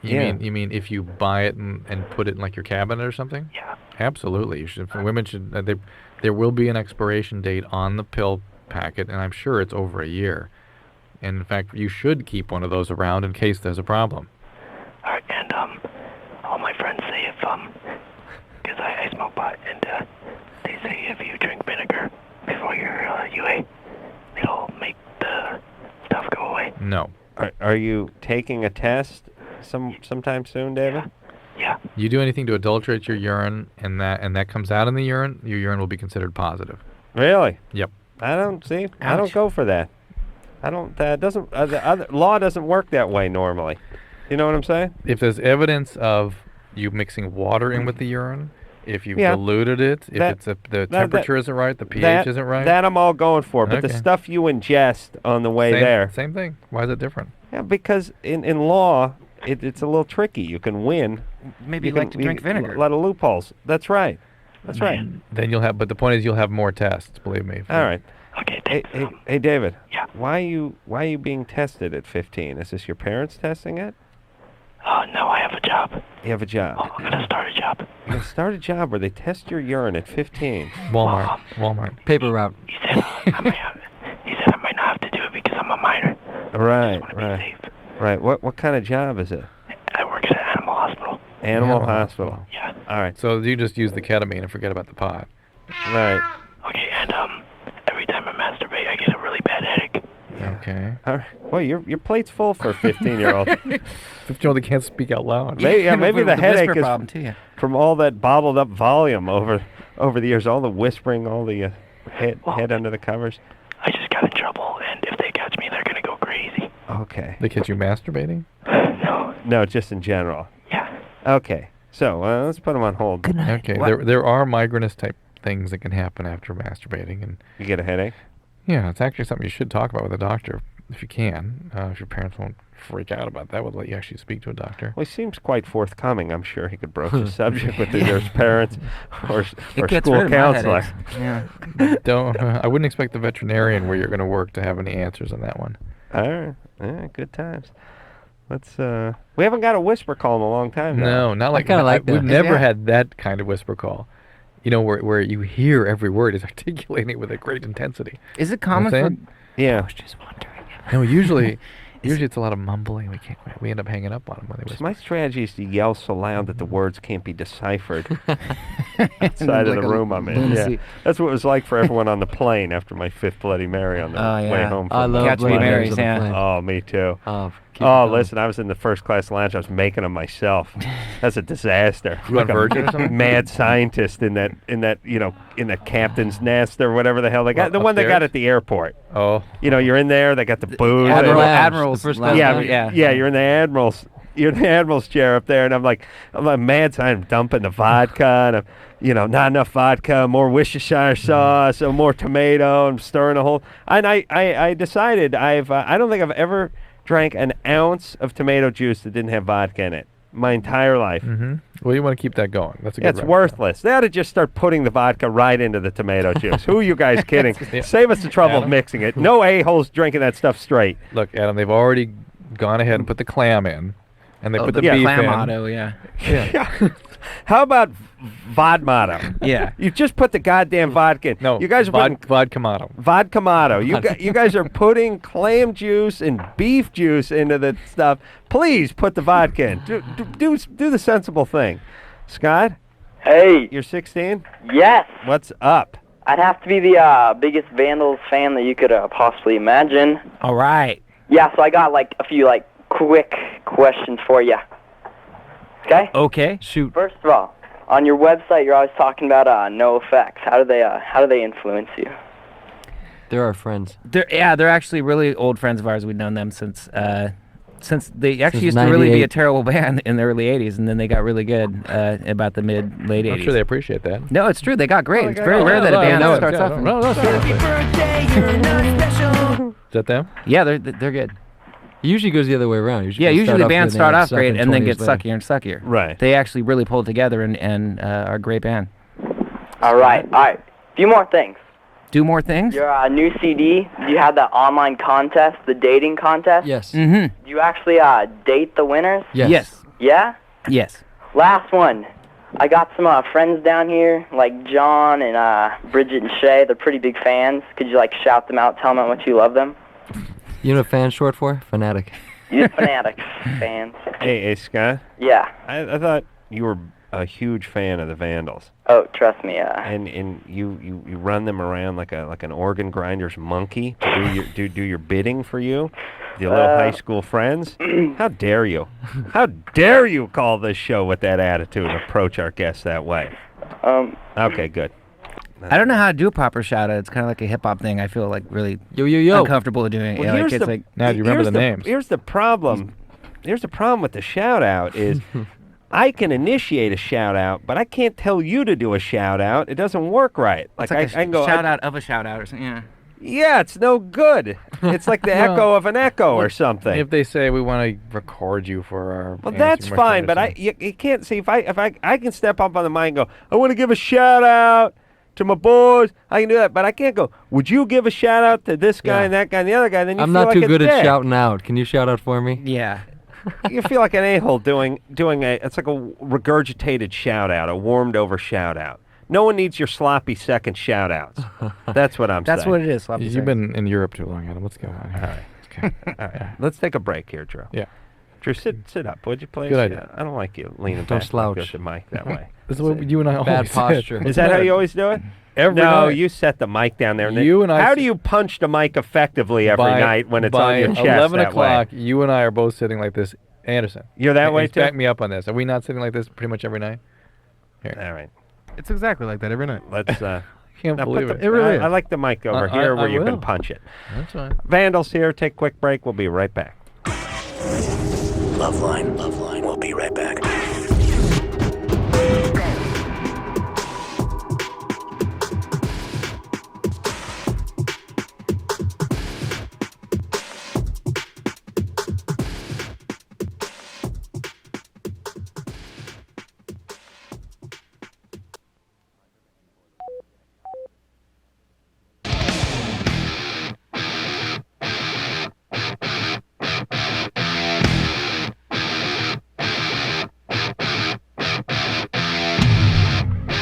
C: You mean if you buy it and put it in like your cabinet or something?
J: Yeah.
C: Absolutely. You should. Women should. There will be an expiration date on the pill packet, and I'm sure it's over a year. And in fact, you should keep one of those around in case there's a problem.
J: All right, and all my friends say if because I smoke pot, and they say if you drink vinegar before your UA, it'll make the stuff go away.
C: No.
B: Are you taking a test sometime soon, David?
J: Yeah.
C: You do anything to adulterate your urine, and that comes out in the urine, your urine will be considered positive.
B: Really?
C: Yep.
B: I don't see. I
D: Ouch.
B: don't go for that. I don't. Doesn't the other law doesn't work that way normally. You know what I'm saying?
C: If there's evidence of you mixing water in with the urine, if you've
B: Yeah.
C: diluted it, if
B: That-
C: the temperature isn't right, the pH
B: that,
C: isn't right.
B: That I'm all going for. But the
C: Okay.
B: stuff you ingest on the way there.
C: Same thing. Why is it different?
B: Yeah, because in law, it's a little tricky. You can win.
D: Maybe you like to drink vinegar.
B: A lot of loopholes. That's right. That's right.
C: Then you'll have, but the point is you'll have more tests. Believe me.
B: All right.
J: Okay,
B: Hey,
J: thanks.
B: hey, David.
J: Yeah.
B: Why are you being tested at 15? Is this your parents testing it?
J: No, I have a job.
B: You have a job.
J: Oh, I'm gonna start a job.
B: You're gonna start a job where they test your urine at 15.
C: Walmart.
K: Paper route.
J: He said I might not have to do it because I'm a minor.
B: Right,
J: I just wanna be
B: right,
J: safe.
B: right. What kind of job is it?
J: I work at an animal hospital.
B: Animal hospital.
J: Yeah.
B: All right,
C: So you just use the ketamine and forget about the pot.
B: right.
J: Okay, and every time I masturbate, I get a really bad headache.
C: Okay.
B: All right. Well, your plate's full for a 15-year-old.
C: 15-year-old that can't speak out loud.
B: Maybe the headache
D: whisper
B: is
D: problem too, yeah.
B: from all that bottled up volume over the years, all the whispering, all the head under the covers.
J: I just got in trouble, and if they catch me, they're gonna go crazy.
B: Okay.
C: They catch you masturbating?
J: No.
B: No, just in general.
J: Yeah.
B: Okay. So let's put them on hold.
C: Okay. There are migrainous type things that can happen after masturbating, and
B: You get a headache?
C: yeah, it's actually something you should talk about with a doctor. if you can, if your parents won't freak out about that, we'll let you actually speak to a doctor.
B: Well, he seems quite forthcoming. I'm sure he could broach the subject with either his parents or
D: gets
B: school
D: rid of my
B: counselor.
D: headaches. Yeah.
C: Don't. I wouldn't expect the veterinarian where you're going to work to have any answers on that one.
B: All right. Yeah, good times. Let's. We haven't got a whisper call in a long time now.
C: No, not like
K: kinda like
C: We've
K: that.
C: never
B: Yeah.
C: had that kind of whisper call. You know, where you hear every word is articulating it with a great intensity.
D: Is it
C: You know what
D: common
C: I'm
D: for?
C: saying?
B: Yeah.
D: I was just wondering.
C: No, usually it's a lot of mumbling. We end up hanging up on them when they whisper.
B: My strategy is to yell so loud that the words can't be deciphered outside of
D: Like
B: the
D: a
B: room I'm in. Yeah.
D: lunacy.
B: That's what it was like for everyone on the plane after my fifth Bloody Mary on the
D: Oh,
B: way
D: yeah.
B: home.
K: I
B: from
K: love
D: Catch Me
K: Bloody
D: Marys,
K: Marys on the
D: yeah.
K: plane.
B: Oh, me too.
K: Keep it
B: Oh,
K: going.
B: listen, I was in the first class lounge. I was making them myself. That's a disaster.
C: You on Virgin or something?
B: Mad scientist in that in the captain's nest or whatever the hell they got.
C: Well,
B: The one they got
C: upstairs?
B: at the airport.
C: Oh,
B: You're in there. They got the booze.
D: Admiral's
K: The first
D: lounge,
K: class
B: Yeah,
D: yeah.
B: You're in the admiral's. You're in the admiral's chair up there, and I'm a mad scientist. I'm dumping the vodka, and I'm, not enough vodka, more Worcestershire sauce, more tomato. I'm stirring a whole. And I decided I don't think I've ever drank an ounce of tomato juice that didn't have vodka in it my entire life.
C: mm-hmm. Well, you want to keep that going. That's a good.
B: It's
C: recipe.
B: worthless. They ought to just start putting the vodka right into the tomato juice. Who are you guys kidding?
C: Yeah.
B: Save us the trouble of
C: Adam?
B: mixing it. No a-holes drinking that stuff straight.
C: Look, Adam, they've already gone ahead and put the clam in, and they put the
D: the
C: beef in.
D: Clamato, yeah.
C: Yeah.
B: How about Vodmato?
D: Yeah.
B: You just put the goddamn vodka in.
C: No,
B: you guys are putting
C: vodka-mato.
B: Vodkamato. You guys are putting clam juice and beef juice into the stuff. Please put the vodka in. Do the sensible thing. Scott,
H: Hey,
B: you're 16?
H: yes.
B: What's up?
H: I'd have to be the biggest Vandals fan that you could possibly imagine.
D: All right.
H: Yeah, so I got a few quick questions for you. Okay?
D: Okay.
K: Shoot.
H: First of all, on your website, you're always talking about NoFX. How do they influence you?
K: They're our friends.
D: They're actually really old friends of ours. We've known them since they actually
K: Since
D: used to really be a
K: 98.
D: terrible band in the early 80s, and then they got really good about the late 80s.
C: I'm sure they appreciate that.
D: No, it's true. They got great. It's very
C: Oh,
D: rare that a band
C: no,
D: starts off.
C: No, seriously. Is that them?
D: Yeah, they're good.
K: It usually goes the other way around.
D: Yeah, usually bands start off great and then get
K: stuck.
D: suckier and suckier.
B: Right.
D: They actually really pulled together and are a great band.
H: All right. A few more things.
D: Do more things?
H: Your new CD, you had that online contest, the dating contest.
K: Yes.
D: Mm-hmm.
H: Do you actually date the winners?
K: Yes.
H: Yeah?
D: Yes.
H: Last one. I got some friends down here, like John and Bridget and Shay. They're pretty big fans. Could you shout them out, tell them how much you love them?
K: You know what fan's short for? Fanatic.
H: You fanatics, fans.
B: Hey, Scott.
H: Yeah.
B: I thought you were a huge fan of the Vandals.
H: Oh, trust me.
B: And you run them around like an organ grinder's monkey to do your bidding for you, your little high school friends. How dare you? How dare you call this show with that attitude and approach our guests that way? Okay, good.
D: I don't know how to do a proper shout out. It's kind of like a hip hop thing. I feel really
K: Yo.
D: uncomfortable doing it.
B: Well,
D: Yeah,
B: here's
D: it's
B: the-
C: Now, do you remember the names?
B: Here's the problem. Here's the problem with the shout out is I can initiate a shout out, but I can't tell you to do a shout out. It doesn't work right.
D: it's
B: I can go
D: shout out of a shout out or something. Yeah.
B: Yeah, it's no good. It's like the echo of an echo or something.
C: If they say we want to record you for our,
B: Well, that's
C: answering
B: fine, but
C: questions.
B: you can't see if I can step up on the mic and go, I want to give a shout out to my boys. I can do that, but I can't go, would you give a shout out to this guy
K: Yeah.
B: and that guy and the other guy? Then you
K: I'm
B: feel
K: not
B: like
K: too
B: a
K: good at
B: dick.
K: shouting out. Can you shout out for me?
D: Yeah.
B: You feel like an a-hole doing it's like a regurgitated shout out, a warmed over shout out. No one needs your sloppy second shout outs. That's what I'm
D: That's
B: saying.
D: what it is. Sloppy
C: You've
D: second.
C: been in Europe too long, Adam. What's going on here?
B: All right. All right. Let's take a break here, Drew.
C: Yeah.
B: Drew, sit up, would you please?
C: Good idea.
B: I don't like you leaning
K: Don't
B: back
K: slouch.
B: with the mic that way.
C: This is what you and I
K: Bad
C: always
K: posture.
C: said.
B: Is that how you always do it?
C: Every
B: no,
C: night.
B: you set the mic down there.
C: You and I
B: How
C: s-
B: do you punch the mic effectively every night when it's on your chest
C: By 11
B: that
C: o'clock,
B: way?
C: you and I are both sitting like this. Anderson.
B: You're that way
C: He's
B: too?
C: Back me up on this. Are we not sitting like this pretty much every night? Here.
B: All right.
L: It's exactly like that every night.
B: Let's.
C: Can't
B: now
C: believe
B: put
C: it.
B: the-
L: It really
B: I
L: is.
B: like the mic over
C: I-
B: here where
C: I
B: you can
C: will.
B: punch it.
C: That's fine.
B: Vandals here. Take a quick break. We'll be right back.
A: LoveLine. LoveLine. We'll be right back.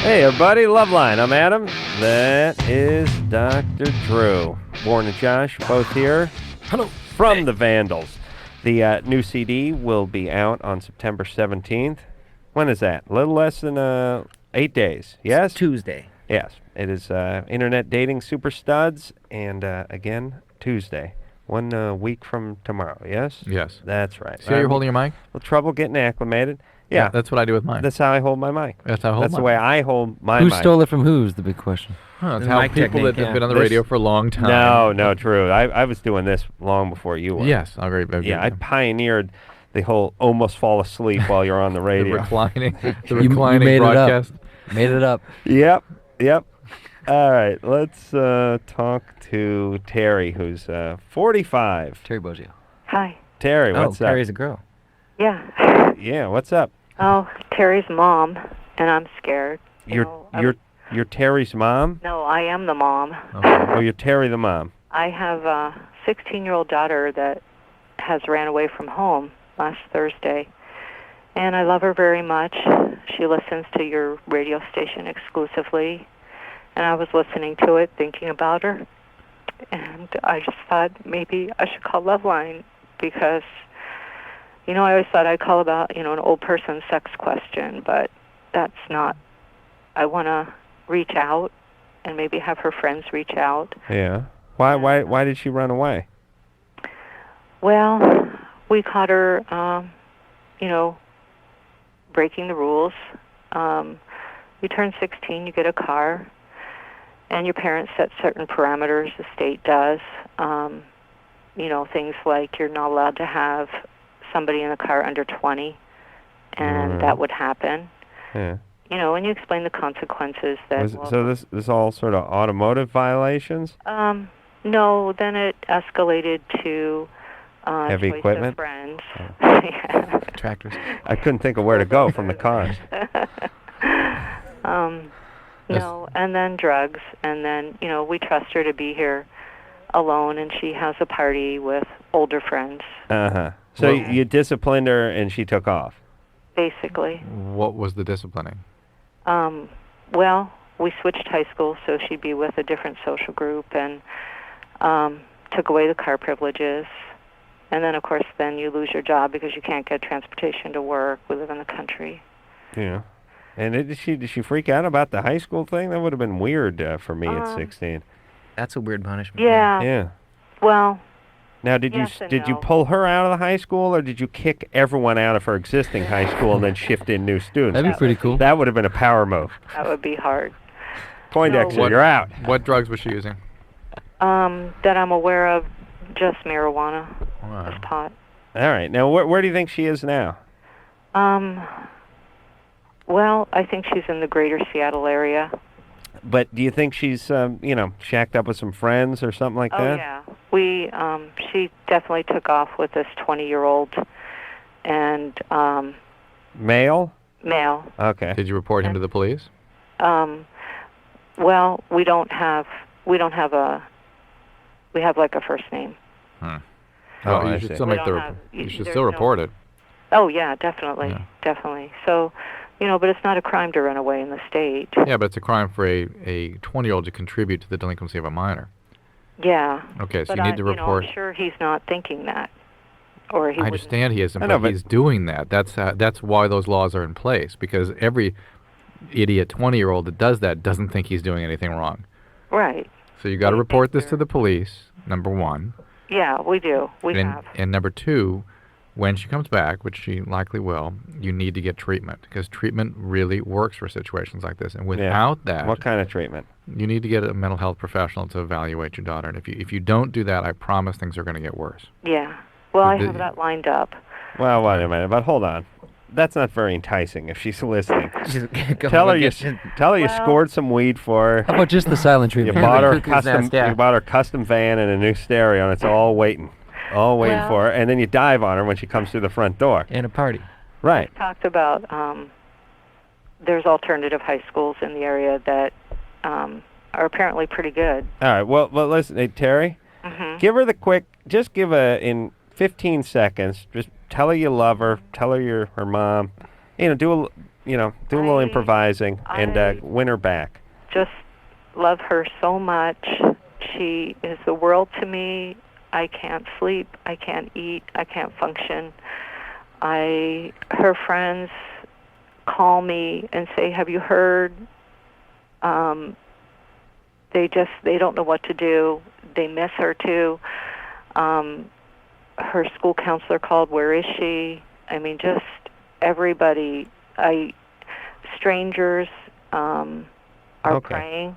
B: Hey, everybody, LoveLine. I'm Adam. That is Dr. Drew. Warren and Josh, both here.
C: Hello.
B: From the Vandals. The new CD will be out on September 17th. When is that? A little less than 8 days. Yes?
D: Tuesday.
B: Yes. It is Internet Dating Super Studs, and again, Tuesday. 1 week from tomorrow, yes?
C: Yes.
B: That's right.
C: See how you're holding your mic?
B: Well, trouble getting acclimated. Yeah.
C: That's what I do with mine.
B: That's how I hold my mic.
C: That's how I hold
B: That's the
C: mine.
B: way I hold my
K: Who
B: mic.
K: stole it from who is the big question.
C: That's
D: The
C: how
D: mic
C: people
D: technique,
C: that have
D: yeah.
C: been on the
B: This-
C: radio for a long time.
B: No, true. I was doing this long before you were.
C: Yes, I agree.
B: Yeah, I pioneered the whole almost fall asleep while you're on the
C: The
B: radio.
C: reclining, the
K: You
C: reclining
K: made
C: broadcast.
K: it up. Made it up.
B: Yep. All right, let's talk to Terry, who's 45.
K: Terry Boggio.
M: Hi.
B: Terry, what's up?
D: Terry's a girl.
M: Yeah.
B: Yeah, what's up?
M: Oh, Terry's mom, and I'm scared.
B: You're Terry's mom?
M: No, I am the mom.
B: Oh, you're Terry the mom.
M: I have a 16-year-old daughter that has ran away from home last Thursday, and I love her very much. She listens to your radio station exclusively, and I was listening to it, thinking about her, and I just thought maybe I should call LoveLine because, I always thought I'd call about, an old person sex question, but that's not. I want to reach out and maybe have her friends reach out.
B: Yeah. Why did she run away?
M: Well, we caught her, breaking the rules. You turn 16, you get a car, and your parents set certain parameters, the state does. Things like you're not allowed to have somebody in the car under 20, and that would happen.
B: Yeah.
M: And you explain the consequences that...
B: So this all sort of automotive violations?
M: No, then it escalated to
B: heavy
M: choice
B: equipment?
M: Of friends.
B: Oh.
C: Tractors.
B: I couldn't think of where to go from the cars.
M: No, and then drugs, and then, we trust her to be here alone, and she has a party with older friends,
B: Uh-huh. So you disciplined her and she took off?
M: basically.
C: What was the disciplining?
M: Well, we switched high school, so she'd be with a different social group, and took away the car privileges. And then, of course, then you lose your job because you can't get transportation to work. We live in the country.
B: Yeah. And did she freak out about the high school thing? That would have been weird for me at 16.
D: That's a weird punishment.
M: Yeah.
B: Yeah.
M: Well,
B: Now, did
M: yes
B: you
M: and
B: did you
M: no.
B: pull her out of the high school, or did you kick everyone out of her existing high school and then shift in new students?
K: That'd be pretty cool.
B: That would have been a power move.
M: that would be hard.
B: Poindexter,
M: No.
B: you're out.
C: What drugs was she using?
M: That I'm aware of, just marijuana,
C: Wow.
M: just pot.
B: All right. Now, where do you think she is now?
M: Well, I think she's in the greater Seattle area.
B: But do you think she's, shacked up with some friends or something like
M: Oh,
B: that?
M: yeah. She definitely took off with this 20-year-old and
B: Male?
M: male.
B: Okay.
C: Did you report him to the police?
M: Well, we have like a first name.
B: Oh, I
C: you
B: see.
C: should still
M: We
C: make the
M: don't have-
C: you should
M: there's
C: still
M: no-
C: report it.
M: Oh, yeah, definitely,
C: Yeah.
M: definitely. So, but it's not a crime to run away in the state.
C: Yeah, but it's a crime for a 20-year-old to contribute to the delinquency of a minor.
M: Yeah.
C: Okay, so
M: But
C: you need to report.
M: I'm sure he's not thinking that, or he
C: I
M: wouldn't.
C: understand he isn't,
B: I know,
C: but
B: but-
C: he's doing that. That's why those laws are in place, because every idiot 20-year-old that does that doesn't think he's doing anything wrong.
M: Right.
C: So you got to
M: Well,
C: report
M: thank
C: this to the police, number one.
M: Yeah, we do. We have.
C: And number two, when she comes back, which she likely will, you need to get treatment, because treatment really works for situations like this. And without that,
B: What kind of treatment?
C: you need to get a mental health professional to evaluate your daughter. And if you don't do that, I promise things are going to get worse.
M: Yeah. Well, I
C: The-
M: have that lined up.
B: Well, wait a minute, but hold on. That's not very enticing if she's listening.
D: Just
B: Tell her you
M: Well-
B: scored some weed for her.
K: How about just the silent
B: You
K: treatment?
B: bought her a
D: Cuckoo's
B: custom.
D: nest, yeah.
B: You bought her a custom van and a new stereo, and it's all waiting
M: Well-
B: for her. And then you dive on her when she comes through the front door.
D: And a party.
B: Right.
M: Talked about there's alternative high schools in the area that are apparently pretty good.
B: All right. Well, listen, hey, Terry.
M: Mm-hmm.
B: Give her the quick. Just give in 15 seconds. Just tell her you love her. Tell her you're her mom. do a little improvising and win her back.
M: Just love her so much. She is the world to me. I can't sleep. I can't eat. I can't function. Her friends call me and say, "Have you heard?" They don't know what to do. They miss her too. Her school counselor called. Where is she? I mean, just everybody. Strangers are praying.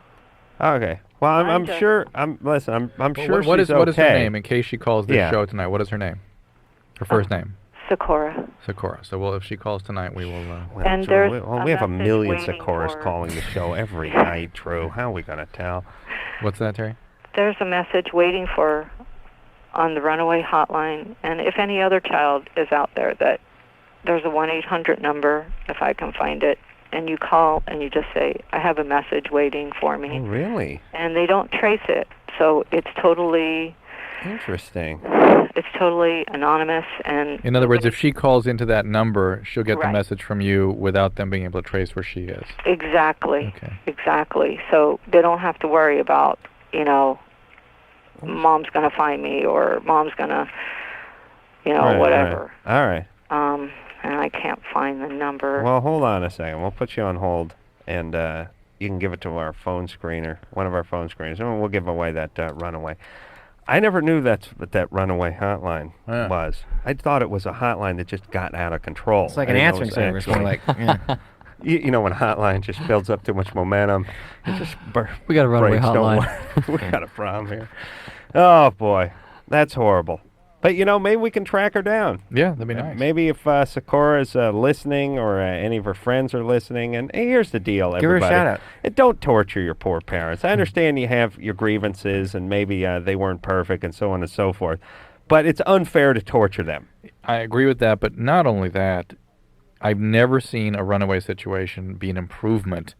B: Okay. Well, I'm sure. I'm sure
C: What
B: she's
C: is her
B: okay.
C: name in case she calls this show tonight? What is her name? Her first name.
M: Sakura.
C: Sakura. So if she calls tonight, we will.
M: And there's
B: we have a million
M: waiting
B: Sakuras
M: for her.
B: calling the show every night, Drew. How are we going to tell?
C: What's that, Terry?
M: There's a message waiting for her on the runaway hotline, and if any other child is out there, that there's a 1-800 number, if I can find it, and you call and you just say, "I have a message waiting for me."
B: Oh, really?
M: And they don't trace it, so it's totally
B: interesting.
M: It's totally anonymous, and
C: In other words, if she calls into that number, she'll get the
M: Right.
C: message from you without them being able to trace where she is.
M: Exactly.
C: Okay.
M: Exactly. So they don't have to worry about, mom's going to find me or mom's going to,
B: Right,
M: whatever.
B: Right. All right.
M: And I can't find the number.
B: Well, hold on a second. We'll put you on hold, and you can give it to our phone screener, one of our phone screeners, and we'll give away that runaway. I never knew that's what that runaway hotline was. I thought it was a hotline that just got out of control.
D: It's like
B: I
D: an
B: didn't know
D: answering
B: it
D: service.
B: was
D: More
B: actually-
D: like, yeah.
B: You know when a hotline just builds up too much momentum, it just
K: We got a runaway
B: breaks, don't
K: hotline.
B: worry. We got a problem here. Oh boy, that's horrible. But maybe we can track her down.
C: Yeah, that'd be nice.
B: Maybe if Sakura's listening or any of her friends are listening, and here's the deal,
D: Give her a
B: everybody.
D: shout out.
B: Don't torture your poor parents. I understand you have your grievances, and maybe they weren't perfect, and so on and so forth. But it's unfair to torture them.
C: I agree with that, but not only that, I've never seen a runaway situation be an improvement.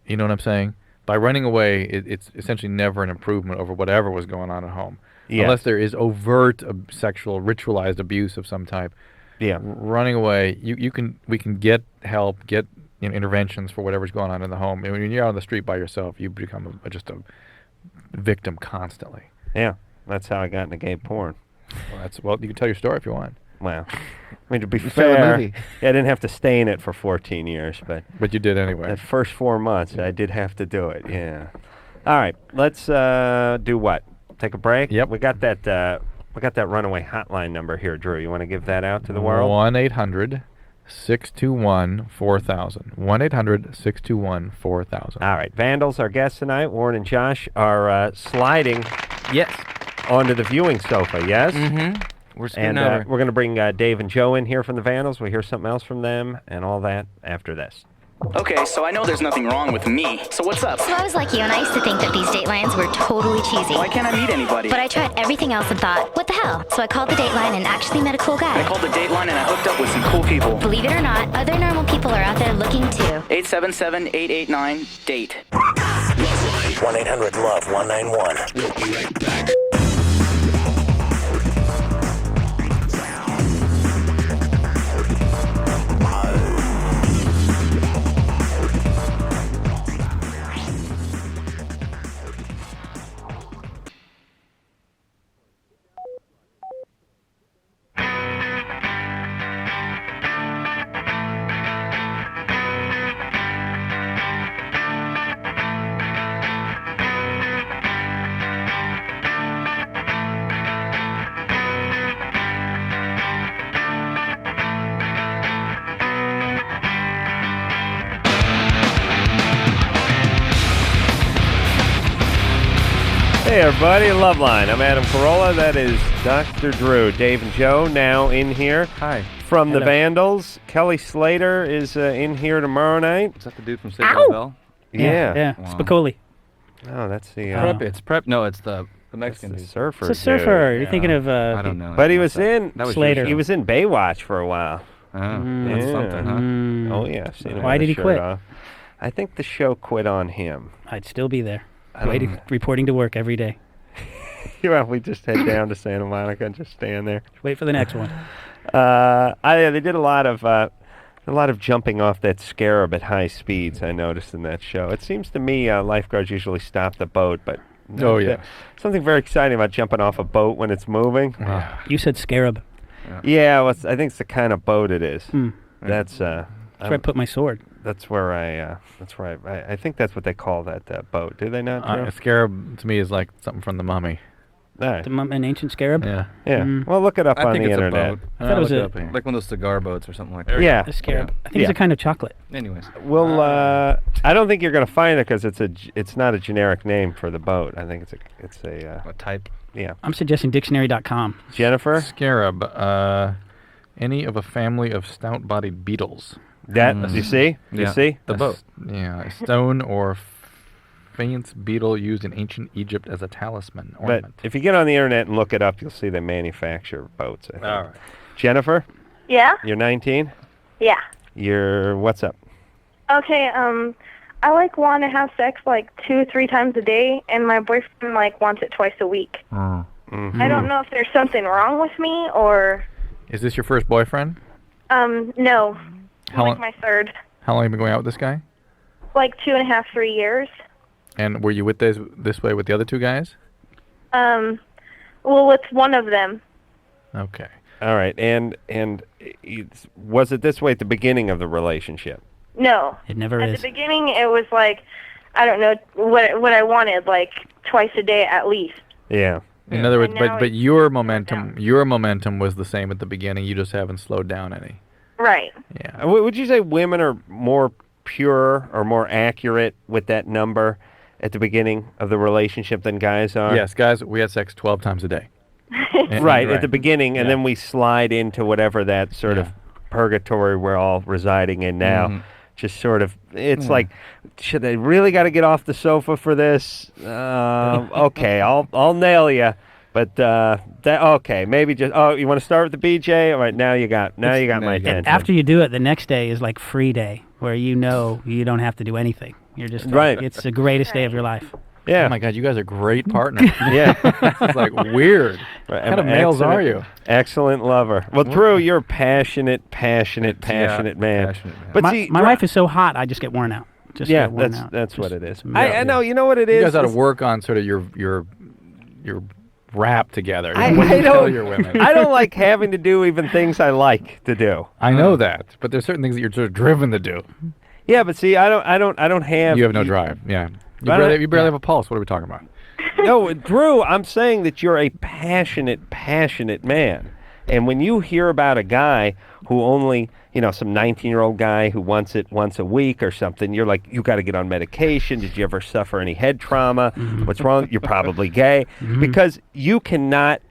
C: You know what I'm saying? By running away, it's essentially never an improvement over whatever was going on at home.
B: Yes.
C: Unless there is overt sexual ritualized abuse of some type.
B: Yeah.
C: Running away, we can get help, get interventions for whatever's going on in the home. And when you're out on the street by yourself, you become just a victim constantly.
B: Yeah, that's how I got into gay porn.
C: Well, you can tell your story if you want.
B: Well, I mean, to be
K: You saw the
B: fair,
K: movie.
B: I didn't have to stay in it for 14 years, but
C: you did anyway.
B: The first 4 months, I did have to do it. Yeah. All right, let's do what? Take a break.
C: Yep.
B: We got that runaway hotline number here, Drew. You want to give that out to the world?
C: 1-800-621-4000. 1-800-621-4000.
B: All right, Vandals, our guests tonight. Warren and Josh are sliding.
D: Yes.
B: Onto the viewing sofa. Yes.
D: Mm-hmm. We're scooting
B: And
D: over.
B: we're going to bring Dave and Joe in here from the Vandals. We'll hear something else from them and all that after this.
N: Okay, so I know there's nothing wrong with me. So what's up?
O: So I was like you, and I used to think that these Datelines were totally cheesy.
N: Why can't I meet anybody?
O: But I tried everything else and thought, what the hell? So I called the Dateline and actually met a cool guy.
N: I called the Dateline and I hooked up with some cool people.
O: Believe it or not, other normal people are out there looking too.
N: 877-889-DATE.
A: 1-800-LOVE-191. We'll be right back.
B: Hey everybody, LoveLine. I'm Adam Carolla. That is Dr. Drew. Dave and Joe now in here.
K: Hi.
B: From the
K: Hello.
B: Vandals. Kelly Slater is in here tomorrow night.
P: Is that the dude from Signal Bell?
B: Yeah.
Q: Yeah,
P: Wow.
Q: Spicoli.
B: Oh, that's the
P: It's Prep. No, it's the Mexican
B: the
P: dude.
B: surfer.
Q: It's a surfer.
B: dude.
Q: You're thinking of.
P: I don't know.
B: But he was in
P: That was
Q: Slater.
B: He was in Baywatch for a while.
P: Oh, that's something, huh?
B: Oh yeah, I've seen him
Q: Why
B: with
Q: did
B: his
Q: he
B: shirt
Q: quit?
B: off. I think the show quit on him.
Q: I'd still be there,
B: I don't-
Q: reporting to work every day.
B: Well, we just head down to Santa Monica and just stand there.
Q: Wait for the next one.
B: They did a lot of A lot of jumping off that scarab at high speeds, I noticed in that show. It seems to me lifeguards usually stop the boat, but
C: Oh, yeah.
B: something very exciting about jumping off a boat when it's moving.
Q: You said scarab.
B: Yeah, well, I think it's the kind of boat it is.
Q: Hmm.
B: That's
Q: That's where I put my sword.
B: That's where I think that's what they call that boat. Do they not? Joe?
C: A scarab to me is like something from the Mummy.
B: All right.
Q: An ancient scarab?
C: Yeah.
B: Yeah.
Q: Mm.
B: Well, look it up
P: I
B: on
P: think
B: the
P: it's
B: internet.
P: a boat.
Q: I thought it was
P: Look
Q: a-
P: up here. Like one of those cigar boats or something like that.
B: Yeah.
Q: A scarab. I think it's a kind of chocolate.
P: Anyways.
B: Well, I don't think you're going to find it because it's not a generic name for the boat. I think it's a
P: type.
B: Yeah.
Q: I'm suggesting dictionary.com.
B: Jennifer?
C: Scarab. Any of a family of stout-bodied beetles.
B: That you see? You see?
C: A a stone or faience beetle used in ancient Egypt as a talisman
B: But
C: ornament.
B: if you get on the internet and look it up, you'll see they manufacture boats. I think.
C: All right.
B: Jennifer?
F: Yeah?
B: You're 19?
F: Yeah.
B: You're what's up?
F: Okay, I want to have sex 2-3 times a day, and my boyfriend wants it twice a week.
B: Mm-hmm.
F: I don't know if there's something wrong with me or
C: Is this your first boyfriend?
F: no.
C: How long?
F: My third.
C: How long have you been going out with this guy?
F: 2.5, 3 years.
C: And were you with this way with the other two guys?
F: Well, with one of them.
C: Okay.
B: All right. And was it this way at the beginning of the relationship?
F: No.
Q: It never
F: At
Q: is.
F: the beginning, it was I don't know what I wanted, twice a day at least.
B: Yeah.
C: In other words,
F: And now
C: but your momentum was the same at the beginning. You just haven't slowed down any.
F: Right.
C: Yeah.
B: Would you say women are more pure or more accurate with that number at the beginning of the relationship than guys are?
C: Yes, guys, we had sex 12 times a day.
B: Right, at the beginning, and
C: Yeah.
B: then we slide into whatever that sort of purgatory we're all residing in now.
C: Mhm.
B: Just sort of, it's like, should they really got to get off the sofa for this? Okay, I'll nail you. But okay, maybe just you want to start with the BJ? All right, now you got my attention.
Q: After you do it, the next day is like free day, where you don't have to do anything. You're just
B: Right.
Q: It's the greatest day of your life.
B: Yeah.
C: Oh my God, you guys are great partners.
B: Yeah.
C: It's like weird. What kind of males are you?
B: Excellent lover. Well, Drew, you're a passionate man. But
Q: my wife is so hot, I just get worn out. Just
B: yeah,
Q: get worn out.
B: that's what it is.
Q: It's
B: I know. You know what it is?
C: You guys ought to
B: It's-
C: work on sort of your rap together.
B: I
C: What do you tell
B: don't.
C: your women?
B: I don't like having to do even things I like to do.
C: I know that, but there's certain things that you're sort of driven to do.
B: Yeah, but see, I don't have.
C: You have no drive. Yeah. You
B: I
C: barely,
B: don't-
C: you barely have a pulse. What are we talking about?
B: No, Drew, I'm saying that you're a passionate man. And when you hear about a guy who only, some 19-year-old guy who wants it once a week or something, you're like, you got to get on medication. Did you ever suffer any head trauma? What's wrong? You're probably gay. Because you cannot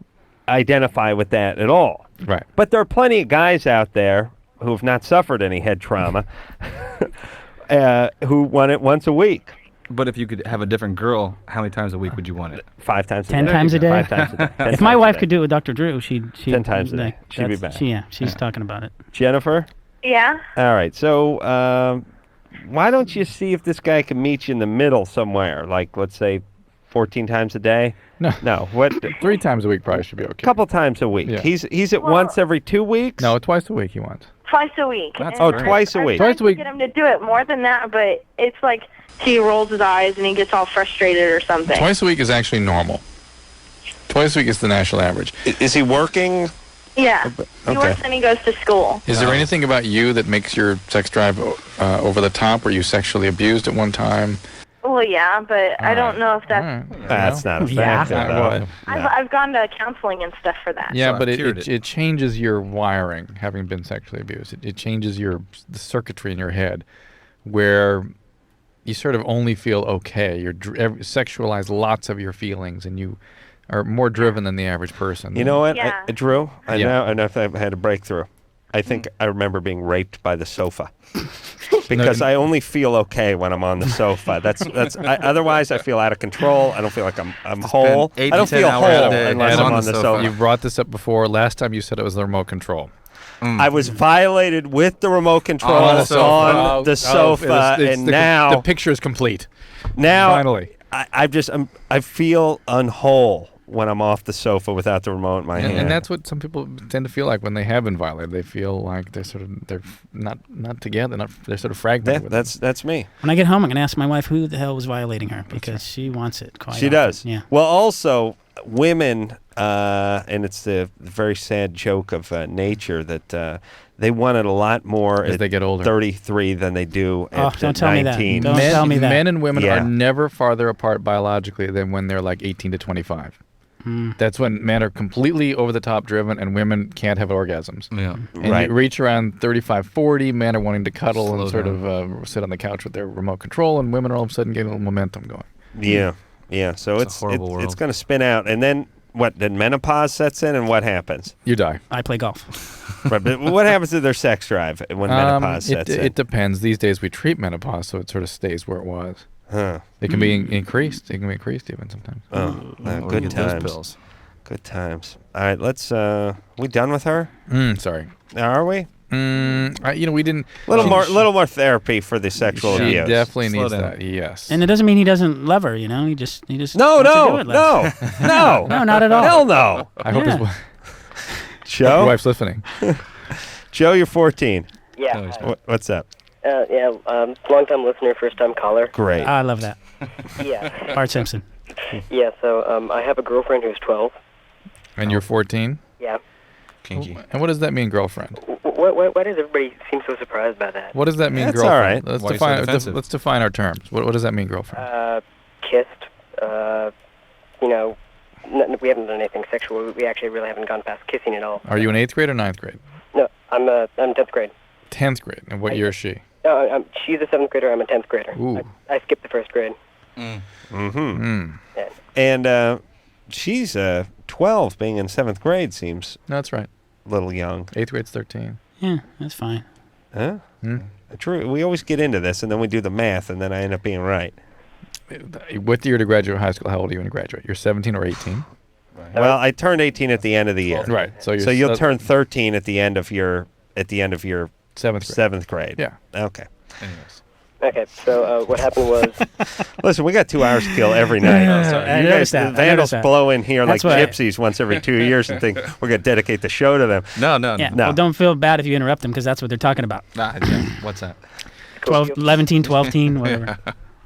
B: identify with that at all.
C: Right.
B: But there are plenty of guys out there who have not suffered any head trauma who want it once a week.
P: But if you could have a different girl, how many times a week would you want it?
B: 5 times a
Q: 10
B: day.
Q: times a day.
B: 5 times a day. 10
Q: If my
B: times a
Q: wife
B: day.
Q: could do it with Dr. Drew, she'd
B: 10 times a day. She'd be back.
Q: She's talking about it.
B: Jennifer?
F: Yeah?
B: All right. So why don't you see if this guy can meet you in the middle somewhere? Like, let's say 14 times a day? No. What?
C: 3 times a week probably should be okay.
B: Couple times a week.
C: Yeah.
B: He's at once every 2 weeks?
C: No, twice a week he wants.
F: Twice a week.
B: That's Oh, great. Twice a week.
F: I
B: Twice a week.
F: get him to do it more than that, but it's like he rolls his eyes and he gets all frustrated or something.
C: Twice a week is actually normal. Twice a week is the national average.
B: Is he working?
F: Yeah. He works and he goes to school.
C: Is there anything about you that makes your sex drive over the top? Were you sexually abused at one time?
F: Well, yeah, but I don't know if that's...
B: That's not a factor, though.
F: I've gone to counseling and stuff for that.
C: Yeah, but it changes your wiring, having been sexually abused. It changes the circuitry in your head, where you sort of only feel okay. You're sexualize lots of your feelings, and you are more driven than the average person.
B: You know what,
F: Yeah.
B: Drew? I
C: Yeah.
B: know if I've had a breakthrough. I think I remember being raped by the sofa. Because I only feel okay when I'm on the sofa. Otherwise I feel out of control. I don't feel like I'm whole. I don't feel whole unless I'm on the sofa.
C: You brought this up before. Last time you said it was the remote control.
B: I was violated with the remote control on the sofa, and now
C: the picture is complete.
B: Now
C: Finally.
B: I feel unwhole when I'm off the sofa without the remote in my hand.
C: And that's what some people tend to feel like when they have been violated. They feel like they're not together. They're sort of fragmented.
B: That's me.
Q: When I get home, I'm going to ask my wife who the hell was violating her because she wants it quite
B: She
Q: often.
B: does.
Q: Yeah.
B: Well, also, women, and it's the very sad joke of nature that they want it a lot more
C: As
B: at
C: they get older.
B: 33 than they do at
Q: don't tell me that.
B: 19.
Q: Don't tell me that.
C: Men and women
B: Yeah.
C: are never farther apart biologically than when they're like 18 to 25. That's when men are completely over the top driven and women can't have orgasms.
P: Yeah.
C: And
B: Right.
C: you reach around 35, 40, men are wanting to cuddle
P: Slow
C: and sort
P: down.
C: of sit on the couch with their remote control, and women are all of a sudden getting a little momentum going.
B: Yeah. So
P: It's a horrible world.
B: it's going to spin out. And then then menopause sets in and what happens?
C: You die.
Q: I play golf.
B: Right, but what happens to their sex drive when menopause sets in?
C: It depends. These days we treat menopause so it sort of stays where it was.
B: Huh.
C: It can be increased. It can be increased even sometimes.
B: Oh,
P: Or
B: good
P: get those
B: times.
P: pills.
B: Good times. All right, let's. We done with her?
C: Sorry.
B: Are we?
C: We didn't.
B: Little more therapy for the sexual
C: She
B: abuse.
C: definitely
P: Slow
C: needs
P: down.
C: that. Yes.
Q: And it doesn't mean he doesn't love her, you know? He just
B: No,
Q: wants to do it less.
B: no.
Q: No, not at all.
B: Hell no.
C: I hope his
Q: Yeah.
B: Joe?
C: wife's listening.
B: Joe, you're 14.
H: Yeah.
B: What's up?
H: Long time listener, first time caller.
B: Great.
Q: I love that.
H: Yeah.
Q: Bart Simpson.
H: Yeah. So I have a girlfriend who's 12.
C: And you're 14?
H: Yeah.
P: Kinky.
C: And what does that mean, girlfriend?
H: Why does everybody seem so surprised by that?
C: What does that mean,
B: That's
C: girlfriend?
B: all right.
C: Let's
P: Why are you so
C: define.
P: defensive?
C: Let's define our terms. What does that mean, girlfriend?
H: Kissed. We haven't done anything sexual. We actually really haven't gone past kissing at all.
C: Are you in 8th grade or 9th grade?
H: No, I'm 10th grade.
C: 10th grade. And what year is she?
H: She's a 7th grader. I'm a 10th grader.
C: Ooh.
H: I skipped the first grade.
B: Mm-hmm.
H: Yeah.
B: And she's 12, being in 7th grade seems
C: No, that's right.
B: a little young.
C: 8th grade's 13.
Q: Yeah, that's fine.
B: Huh? True. We always get into this, and then we do the math, and then I end up being right.
C: What year to graduate high school? How old are you when you graduate? You're 17 or 18?
B: Well, I turned 18 at the end of the year.
C: Right. So
B: you'll turn 13 at the end of your
C: 7th
B: grade.
C: Yeah.
B: Okay.
P: Anyways.
H: Okay, so what happened was...
B: Listen, we got 2 hours to kill every night.
Q: I
B: You
Q: noticed
B: guys,
Q: that.
B: the Vandals blow in here
Q: That's
B: like
Q: why-
B: gypsies once every 2 years and think we're going to dedicate the show to them.
P: No.
Q: Yeah.
B: No.
Q: Well, don't feel bad if you interrupt them because that's what they're talking about.
P: What's that?
Q: 11-teen, 12-teen, whatever.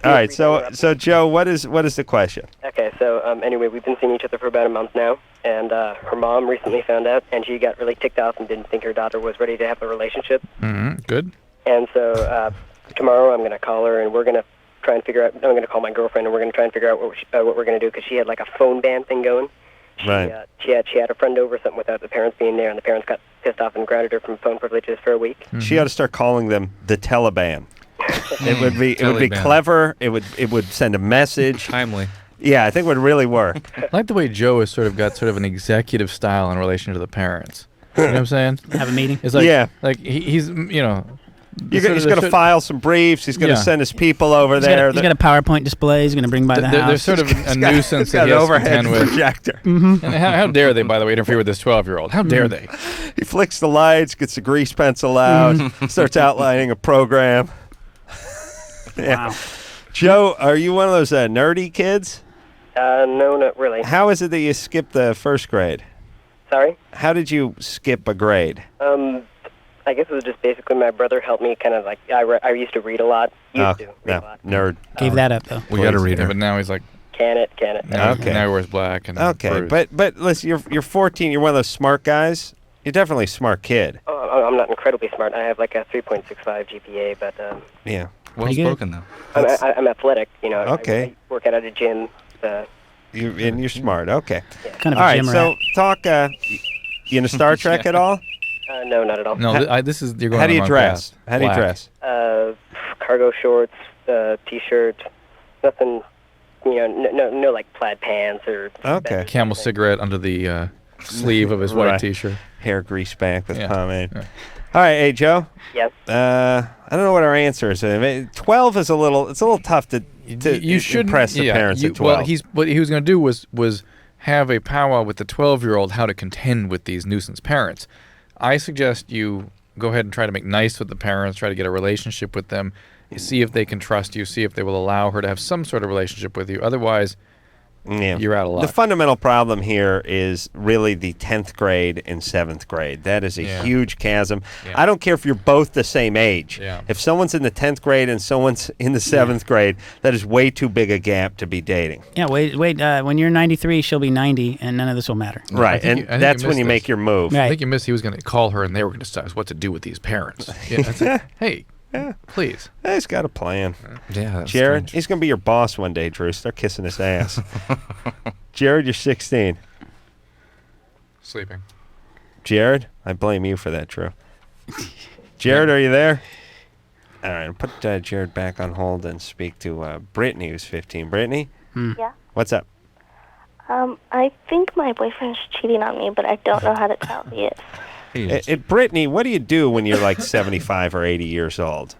B: All right, so Joe, what is the question?
H: Okay, so anyway, we've been seeing each other for about a month now, and her mom recently found out, and she got really ticked off and didn't think her daughter was ready to have a relationship.
C: Mm-hmm. Good.
H: And so tomorrow I'm going to call her, and we're going to try and figure out. I'm going to call my girlfriend, and we're going to try and figure out what we're going to do because she had like a phone ban thing going.
B: Right.
H: She had a friend over, something without the parents being there, and the parents got pissed off and grounded her from phone privileges for a week.
B: She ought to start calling them the Taliban. It would be
P: Taliban.
B: clever. It would send a message.
P: Timely.
B: Yeah, I think it would really work.
C: I like the way Joe has sort of got sort of an executive style in relation to the parents. You know what I'm saying?
Q: Have a meeting.
C: It's like,
B: Yeah.
C: like he's, you know.
B: He's going to file some briefs. He's going to
C: Yeah.
B: send his people over there.
Q: He's got a PowerPoint display. He's going to bring by the house.
C: There's sort of a nuisance
B: He's got
C: that he
B: an
C: has to
B: overhead
C: contend with.
B: projector.
C: And how dare they, by the way, interfere with this 12-year-old? How dare they?
B: He flicks the lights, gets the grease pencil out, starts outlining a program. Yeah.
Q: Wow.
B: Joe, are you one of those nerdy kids?
H: No, not really.
B: How is it that you skipped the first grade?
H: Sorry?
B: How did you skip a grade?
H: I guess it was just basically my brother helped me kind of like, I used to read a lot. Used to read a lot.
B: Nerd.
Q: Gave that up, though.
P: We got to read
C: Yeah,
P: her.
C: but now he's like,
H: Can it.
C: now,
B: Okay.
C: now he wears black. And
B: Okay,
C: bruised.
B: but listen, you're 14. You're one of those smart guys. You're definitely a smart kid.
H: Oh, I'm not incredibly smart. I have like a 3.65 GPA, but
B: Yeah.
P: Well
Q: Pretty good.
P: spoken, though.
H: I'm athletic. You know.
B: Okay.
H: I work out at a gym.
B: You're smart. Okay.
Q: Kind of
B: All
Q: a
B: right.
Q: gym
B: So
Q: rat.
B: talk. You into Star Trek at all?
H: No, not at all.
C: No, this is you're going.
B: How
C: on
B: do
C: the
B: you
C: wrong
B: dress?
C: path.
B: How do you
C: Black.
B: dress?
H: Cargo shorts, t-shirt, nothing. You know, no like plaid pants or.
B: Okay.
C: Camel cigarette under the sleeve of his white
B: Right.
C: T-shirt.
B: Hair grease back with
C: Yeah.
B: pomade.
C: Yeah.
B: All right, hey Joe.
H: Yep.
B: I don't know what our answer is. I mean, 12 is a little tough to
C: You should
B: impress the parents at 12.
C: Well, what he was going to do was have a powwow with the 12-year-old how to contend with these nuisance parents. I suggest you go ahead and try to make nice with the parents, try to get a relationship with them, see if they can trust you, see if they will allow her to have some sort of relationship with you. Otherwise,
B: Yeah.
C: you're out of luck.
B: The fundamental problem here is really the 10th grade and 7th grade. That is a huge chasm.
C: Yeah.
B: I don't care if you're both the same age.
C: Yeah.
B: If someone's in the 10th grade and someone's in the 7th grade, that is way too big a gap to be dating.
Q: Yeah, wait. When you're 93, she'll be 90, and none of this will matter.
B: Right, and that's when you make your move.
C: I think you missed. He was going to call her, and they were going to decide what to do with these parents. Yeah, that's it. Hey, please.
B: He's got a plan.
P: Yeah, that's
B: Jared,
P: strange.
B: he's going to be your boss one day, Drew. Start kissing his ass. Jared, you're 16.
C: Sleeping.
B: Jared, I blame you for that, Drew. Jared, are you there? All right, I'll put Jared back on hold and speak to Brittany, who's 15. Brittany?
F: Yeah.
B: What's up?
F: I think my boyfriend's cheating on me, but I don't know how to tell if he is.
B: Brittany, what do you do when you're like 75 or 80 years old?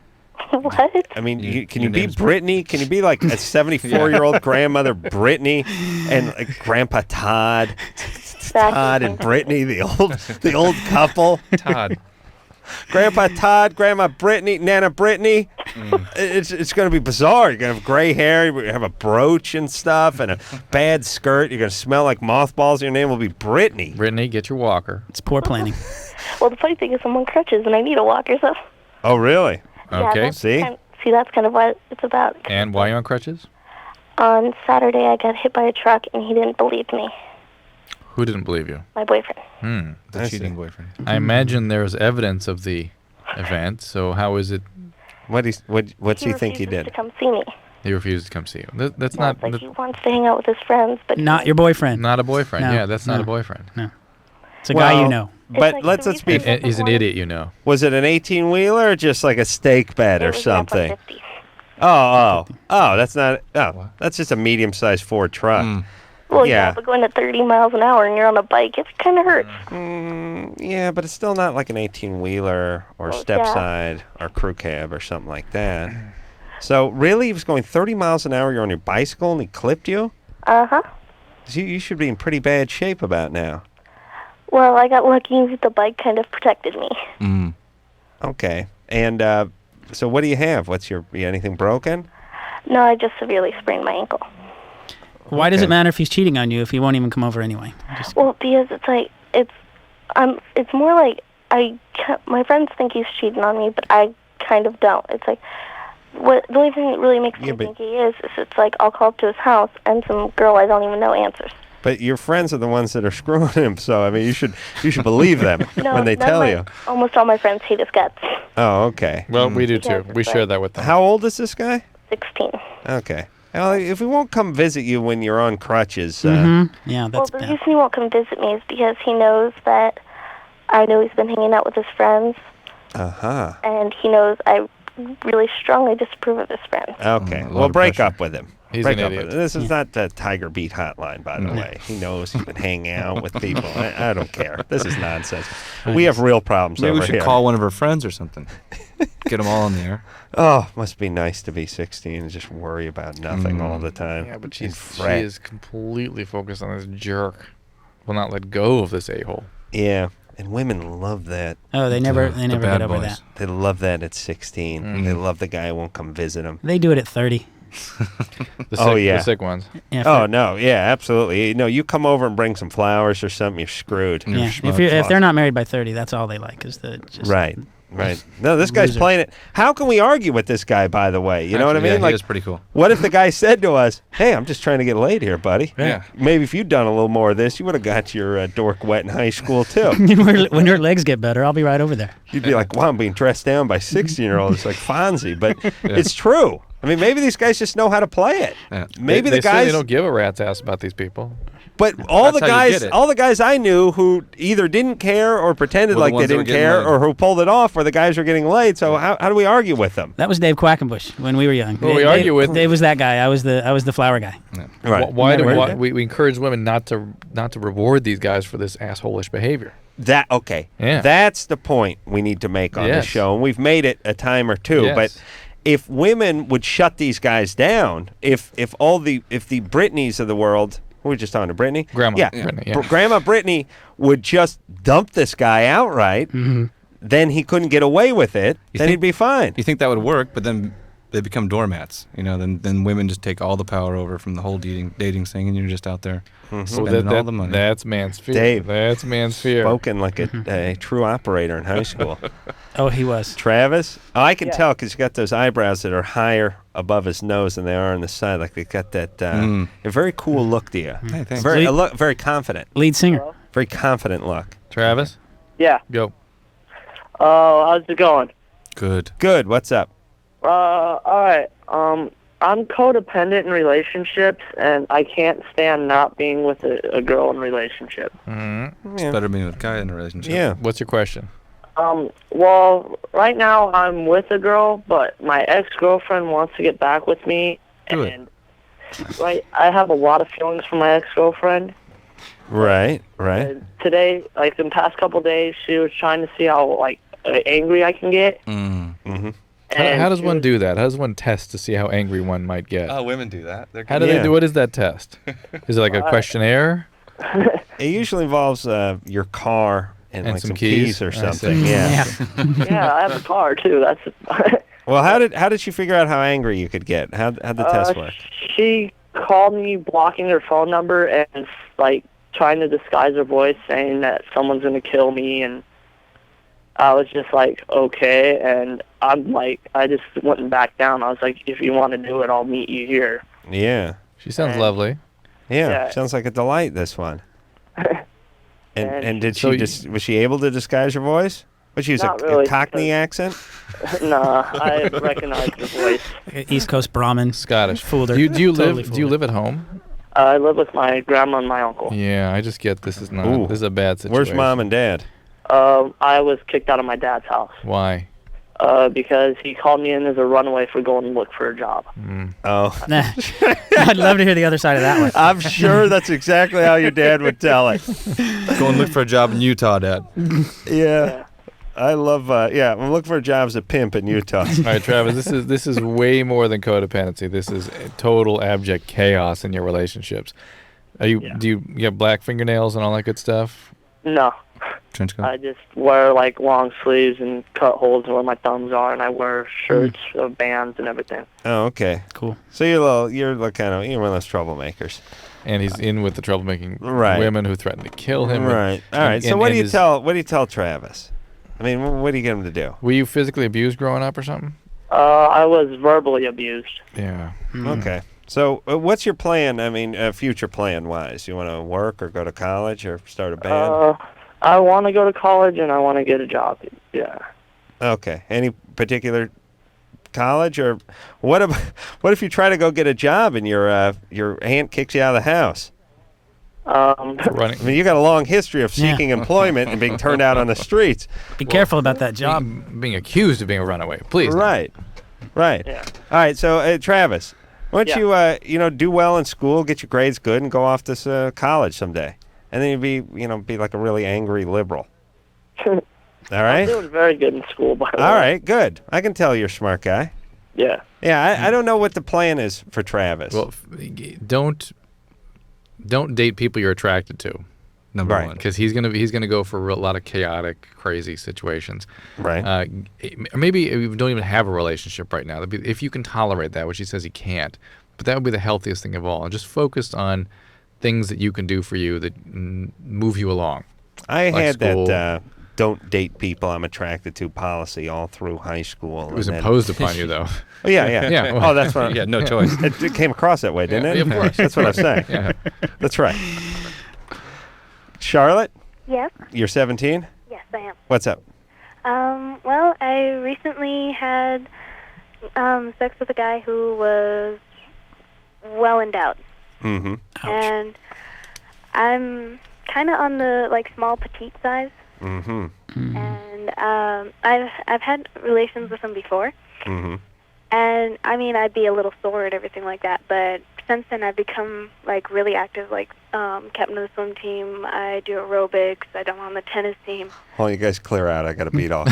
F: What?
B: I mean, can you be Brittany? Can you be like a 74-year-old grandmother Brittany and Grandpa Todd? Todd and Brittany, the old couple.
P: Todd.
B: Grandpa Todd, Grandma Brittany, Nana Brittany. It's going to be bizarre. You're going to have gray hair. You're going to have a brooch and stuff and a bad skirt. You're going to smell like mothballs. Your name will be Brittany.
C: Brittany, get your walker.
Q: It's poor planning.
F: Well, the funny thing is I'm on crutches and I need a walker, so...
B: Oh, really?
F: Yeah,
C: Okay.
F: that's kind of what it's about.
C: And why are you on crutches?
F: On Saturday, I got hit by a truck and he didn't believe me.
C: Who didn't believe you?
F: My boyfriend.
P: The cheating boyfriend.
C: I imagine there's evidence of the event, so how is it?
B: What's he think he
F: He
B: did?
F: to come see me.
C: He refused to come see you. That's
F: Yeah,
C: not
F: it's like he wants to hang out with his friends, but
Q: Not your boyfriend.
C: not a boyfriend.
Q: No,
C: Yeah, that's not
Q: no,
C: a boyfriend.
Q: No. It's a guy you know.
B: But
F: like
B: let's
F: the
B: be.
F: reason
C: He's an idiot, you know.
B: Was it an 18-wheeler or just like a steak bed or
F: was an
B: something?
F: F-150.
B: Oh, that's not. Oh, that's just a medium-sized Ford truck.
F: Well,
B: Yeah.
F: yeah, but going at 30 miles an hour and you're on a bike, it kind of hurts.
B: Yeah, but it's still not like an 18-wheeler or
F: Well,
B: stepside or crew cab or something like that. So really, he was going 30 miles an hour. You're on your bicycle and he clipped you.
F: Uh-huh.
B: You should be in pretty bad shape about now.
F: Well, I got lucky the bike kind of protected me.
B: Okay. And so what do you have? Anything broken?
F: No, I just severely sprained my ankle.
Q: Why does it matter if he's cheating on you if he won't even come over anyway?
F: Well, because it's like, it's more like, my friends think he's cheating on me, but I kind of don't. It's like, the only thing that really makes me think he is it's like, I'll call up to his house and some girl I don't even know answers.
B: But your friends are the ones that are screwing him, so I mean, you should believe them when they tell you.
F: Almost all my friends hate his guts.
B: Oh, okay.
C: Well, we do too. We share that with them.
B: How old is this guy?
F: 16.
B: Okay. Well, if we won't come visit you when you're on crutches,
Q: Yeah,
F: Well,
Q: that's
F: the
Q: bad.
F: reason he won't come visit me is because he knows that I know he's been hanging out with his friends, and he knows I really strongly disapprove of his friends.
B: Okay. Well, break up with him.
C: He's
B: Break
C: an
B: up with
C: idiot.
B: him. This is not the Tiger Beat hotline, by the way. He knows he's been hanging out with people. I don't care. This is nonsense. We have real problems
P: Maybe
B: over
P: we should
B: here.
P: call one of her friends or something. Get them all on the air.
B: Oh, must be nice to be 16 and just worry about nothing all the time.
C: Yeah, but
B: And
C: she
B: fret.
C: is completely focused on this jerk. Will not let go of this a-hole.
B: Yeah, and women love that.
Q: Oh, they never get over that.
B: They love that at 16. They love the guy who won't come visit them.
Q: They do it at 30.
C: The sick ones.
Q: Yeah,
B: Oh no, yeah, absolutely. No, you come over and bring some flowers or something, you're screwed.
Q: Yeah, if they're not married by 30, that's all they like is the just
B: Right. No, this guy's
Q: loser.
B: playing it. How can we argue with this guy, by the way? You know what I
P: Actually,
B: mean?
P: yeah, he is pretty cool.
B: What if the guy said to us, "Hey, I'm just trying to get laid here, buddy.
P: Yeah.
B: Maybe if you'd done a little more of this, you would have got your dork wet in high school too."
Q: when your legs get better, I'll be right over there.
B: You'd be like, "Wow, I'm being dressed down by 16-year-olds like Fonzie." But it's true. I mean, maybe these guys just know how to play it.
P: Yeah.
B: Maybe
C: they
B: the guys
C: don't give a rat's ass about these people.
B: But all
P: That's
B: the
P: how you
B: guys,
P: get it.
B: all the guys I knew who either didn't care or pretended
P: Were the
B: like they
P: ones that were
B: didn't
P: getting
B: care,
P: laid.
B: or who pulled it off, were the guys who were getting laid. So how do we argue with them?
Q: That was Dave Quackenbush when we were young.
C: Well, we argue with-
Q: Dave was that guy. I was the flower guy.
B: Right.
C: Why we encourage women not to reward these guys for this asshole-ish behavior?
B: Okay.
C: Yeah.
B: That's the point we need to make on
C: Yes.
B: this show, and we've made it a time or two.
C: Yes.
B: But if women would shut these guys down, if the Britneys of the world. We're just talking to Brittany.
C: Grandma
B: Yeah.
C: Brittany, yeah.
B: Grandma Brittany would just dump this guy outright. Then he couldn't get away with it. Then he'd be fine.
P: You think that would work, but then they become doormats. Then women just take all the power over from the whole dating thing, and you're just out there spending all the money.
C: That's man's fear.
B: Dave,
C: that's man's fear.
B: Spoken like a true operator in high school.
Q: Oh, he was.
B: Travis? Oh, I can tell because you got those eyebrows that are higher above his nose than they are on the side. Like they got that a very cool look to you.
P: Hey, thanks.
B: Very confident.
Q: Lead singer.
B: Very confident look.
C: Travis?
H: Yeah.
C: Go.
H: How's it going?
P: Good.
B: Good. What's up?
H: All right. I'm codependent in relationships, and I can't stand not being with a girl in a relationship.
C: Mm-hmm.
P: It's better being with a guy in a relationship.
B: Yeah.
C: What's your question?
H: Well, right now I'm with a girl, but my ex-girlfriend wants to get back with me, and I have a lot of feelings for my ex-girlfriend.
B: Right.
H: Today, like the past couple days, she was trying to see how angry I can get.
B: Mm-hmm.
C: How does one do that? How does one test to see how angry one might get?
P: Oh, women do that.
C: How do they do? What is that test? Is it like a questionnaire?
B: It usually involves your car and like some keys or something.
H: Yeah, I have a car too. That's.
B: Well, how did she figure out how angry you could get? How'd the test work?
H: She called me blocking her phone number and trying to disguise her voice, saying that someone's gonna kill me, and I was just like, okay, and I just wouldn't back down. I was like, if you want to do it, I'll meet you here.
B: Yeah.
C: She sounds lovely.
B: Yeah, sounds like a delight, this one. And did she was she able to disguise her voice? Was she use a Cockney accent?
H: Nah, I recognized her voice.
Q: East Coast Brahmin.
C: Scottish.
Q: Fooled her.
C: Do you
Q: Totally
C: live at home?
H: I live with my grandma and my uncle.
C: Yeah, I just get this is a bad situation.
B: Where's mom and dad?
H: I was kicked out of my dad's house.
C: Why?
H: Because he called me in as a runaway for going to look for a job.
B: Oh.
Q: I'd love to hear the other side of that one.
B: I'm sure that's exactly how your dad would tell it.
P: Go and look for a job in Utah, Dad.
B: Yeah. I love, I'm looking for a job as a pimp in Utah.
C: All right, Travis, this is way more than codependency. This is total abject chaos in your relationships. Do you have black fingernails and all that good stuff?
H: No.
P: Trench coat?
H: I just wear long sleeves and cut holes where my thumbs are, and I wear shirts of bands and everything.
B: Oh, okay.
Q: Cool.
B: So you're one of those troublemakers.
C: And he's in with the troublemaking
B: Right.
C: women who threaten to kill him.
B: Right. All right. So what do you tell Travis? I mean, what do you get him to do?
C: Were you physically abused growing up or something?
H: I was verbally abused.
C: Yeah.
B: Okay. So what's your plan? I mean, future plan-wise? You want to work or go to college or start a band?
H: I want to go to college and I want to get a job. Yeah.
B: Okay. Any particular college, or what if you try to go get a job and your aunt kicks you out of the house?
C: Running.
B: I mean, you got a long history of seeking employment and being turned out on the streets.
Q: Be careful about that job.
C: Being accused of being a runaway, please.
B: Right. Yeah. All right. So, Travis, why don't you do well in school, get your grades good, and go off to college someday, and then you'd be like a really angry liberal. All right.
H: I'm doing very good in school, by the way.
B: All right. Good. I can tell you're a smart guy.
H: Yeah.
B: Yeah. I don't know what the plan is for Travis.
C: Well, don't date people you're attracted to. Number one, because he's gonna go for a lot of chaotic, crazy situations.
B: Right.
C: Maybe you don't even have a relationship right now. If you can tolerate that, which he says he can't, but that would be the healthiest thing of all. And just focus on things that you can do for you that move you along.
B: I had
C: school.
B: that don't date people I'm attracted to policy all through high school.
C: It was imposed upon you, though.
B: Oh, yeah.
C: Well,
B: that's what.
P: You had no choice.
B: It came across that way, didn't it?
C: Of course.
B: That's what I'm saying.
C: Yeah.
B: That's right. Charlotte?
F: Yes.
B: You're 17?
F: Yes, I am.
B: What's up?
F: Well, I recently had sex with a guy who was well endowed.
B: Mm-hmm.
F: And I'm kind of on the small petite size.
B: Mm-hmm.
F: And I've had relations with him before.
B: Mm-hmm.
F: And I mean, I'd be a little sore and everything like that, but since then I've become really active, captain of the swim team. I do aerobics. I'm on the tennis team.
B: Oh, you guys clear out. I got to beat off.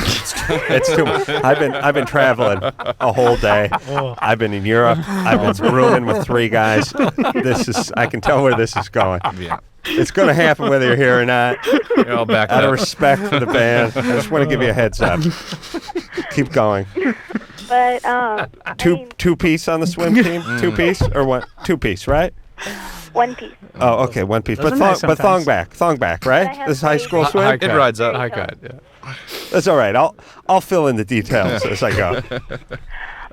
B: It's too much. I've been traveling a whole day. I've been in Europe. I've been rooming with 3 guys. I can tell where this is going.
P: Yeah.
B: It's going to happen whether you're here or not.
P: You're all back
B: Out of
P: up.
B: respect for the band, I just want to give you a heads up. Keep going.
F: But
B: Two-piece on the swim team? Two-piece or what? Two-piece, right?
F: One piece.
B: Oh, okay, one piece.
Q: Those
B: But
Q: are nice
B: thong
Q: sometimes.
B: back, right?
F: I have
B: This is high school swim?
C: High
P: It
C: cut.
P: rides up.
C: High cut, yeah.
B: That's all right. I'll fill in the details as I go.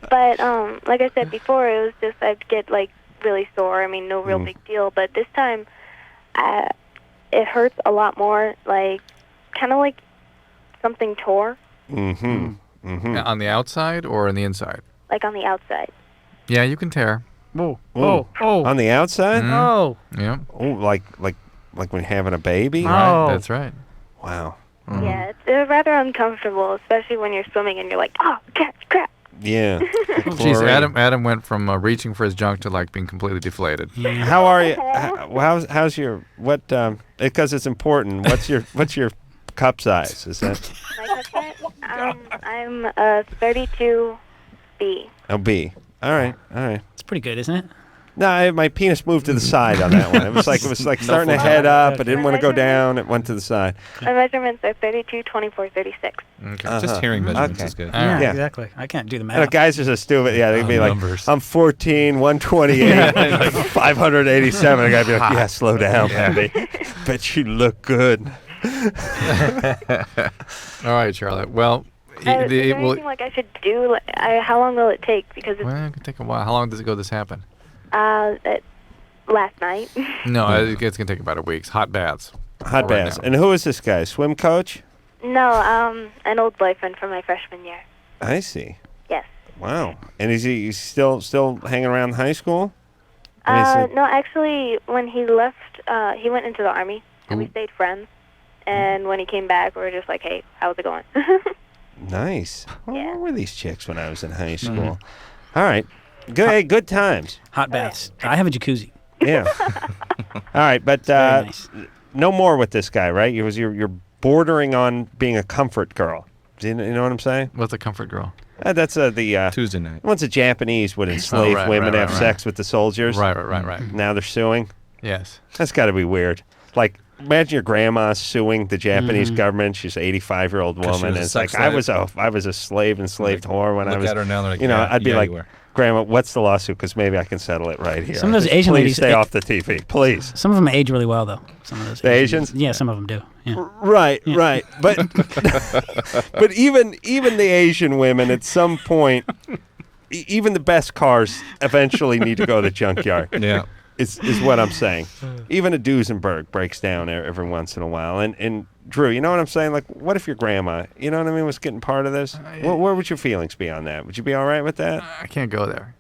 F: But like I said before, it was just I'd get like really sore. I mean, no real big deal. But this time, it hurts a lot more. Like, kind of like something tore.
C: On the outside or on the inside?
F: Like on the outside.
C: Yeah, you can tear.
Q: Whoa.
B: Ooh. On the outside?
Q: Oh.
C: Yeah.
B: Oh, like when you're having a baby?
C: Right, that's right.
B: Wow.
F: Yeah, it's rather uncomfortable, especially when you're swimming and you're like, oh, crap.
B: Yeah.
C: Jeez, Adam went from reaching for his junk to like being completely deflated.
B: How are you? How's your what? Because it's important. What's your cup size? Is that?
F: My cup size? I'm a 32B.
B: Oh, B. All right.
Q: It's pretty good, isn't it?
B: No, my penis moved to the side on that one. It was like starting to head up. I didn't want to go down. It went to the side.
F: My measurements are 32, 24, 36.
P: Okay. Just hearing measurements is good.
Q: Yeah, exactly. I can't do the math.
B: You know, guys are so stupid. Yeah, they'd be
P: numbers.
B: like, I'm 14, 128, 587. I gotta be like, yeah, slow down, baby. Bet you look good.
C: All right, Charlotte. Well,
F: Is there anything like I should do? Like, how long will it take? Because it's
C: it could take a while. How long does it go this happen?
F: last night.
C: No, it's gonna take about a week. Hot baths.
B: Hot baths. And who is this guy? Swim coach?
F: No, an old boyfriend from my freshman year.
B: I see.
F: Yes.
B: Wow. And is he still hanging around high school?
F: No, actually, when he left, he went into the Army, and we stayed friends. And when he came back, we were just like, hey, how's it going?
B: Nice. Where were these chicks when I was in high school? All right. Good. Hey, good times.
Q: Hot baths. I have a jacuzzi.
B: Yeah. All right, but no more with this guy, right? You're bordering on being a comfort girl. Do you know what I'm saying?
C: What's a comfort girl?
B: That's the
P: Tuesday night.
B: Once the Japanese would enslave women to have sex with the soldiers.
C: Right.
B: Now they're suing.
C: Yes.
B: That's got to be weird. Like, imagine your grandma suing the Japanese government. She's an 85-year-old woman, and it's like I was a slave, enslaved whore when I was.
P: Look at her now, they're like,
B: I'd be like,
P: you were.
B: Grandma, what's the lawsuit? Because maybe I can settle it right here.
Q: Some of those Asian
B: please
Q: ladies
B: stay off the TV, please.
Q: Some of them age really well, though. Some of those.
B: The Asians?
Q: Yeah, some of them do. Yeah.
B: Right. But but even the Asian women at some point, even the best cars eventually need to go to the junkyard.
P: Yeah.
B: Is what I'm saying. Even a Duesenberg breaks down every once in a while. And Drew, you know what I'm saying? Like, what if your grandma, you know what I mean, was getting part of this? Where would your feelings be on that? Would you be all right with that?
C: I can't go there.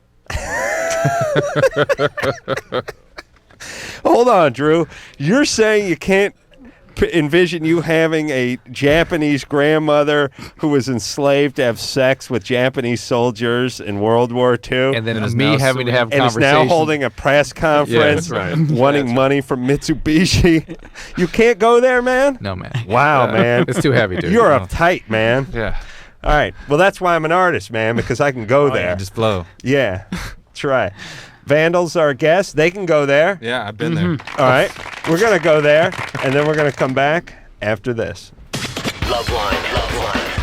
B: Hold on, Drew. You're saying you can't envision you having a Japanese grandmother who was enslaved to have sex with Japanese soldiers in World War II,
C: and then me having to have conversations.
B: And is now holding a press conference, wanting money from Mitsubishi. You can't go there, man?
C: No, man.
B: Wow, man.
C: It's too heavy, dude.
B: You're uptight, man.
C: Yeah.
B: All right. Well, that's why I'm an artist, man, because I can go there.
P: Yeah, just flow.
B: Yeah. That's right. Vandals are guests. They can go there.
P: Yeah, I've been there.
B: All right. We're going to go there, and then we're going to come back after this.
A: LoveLine.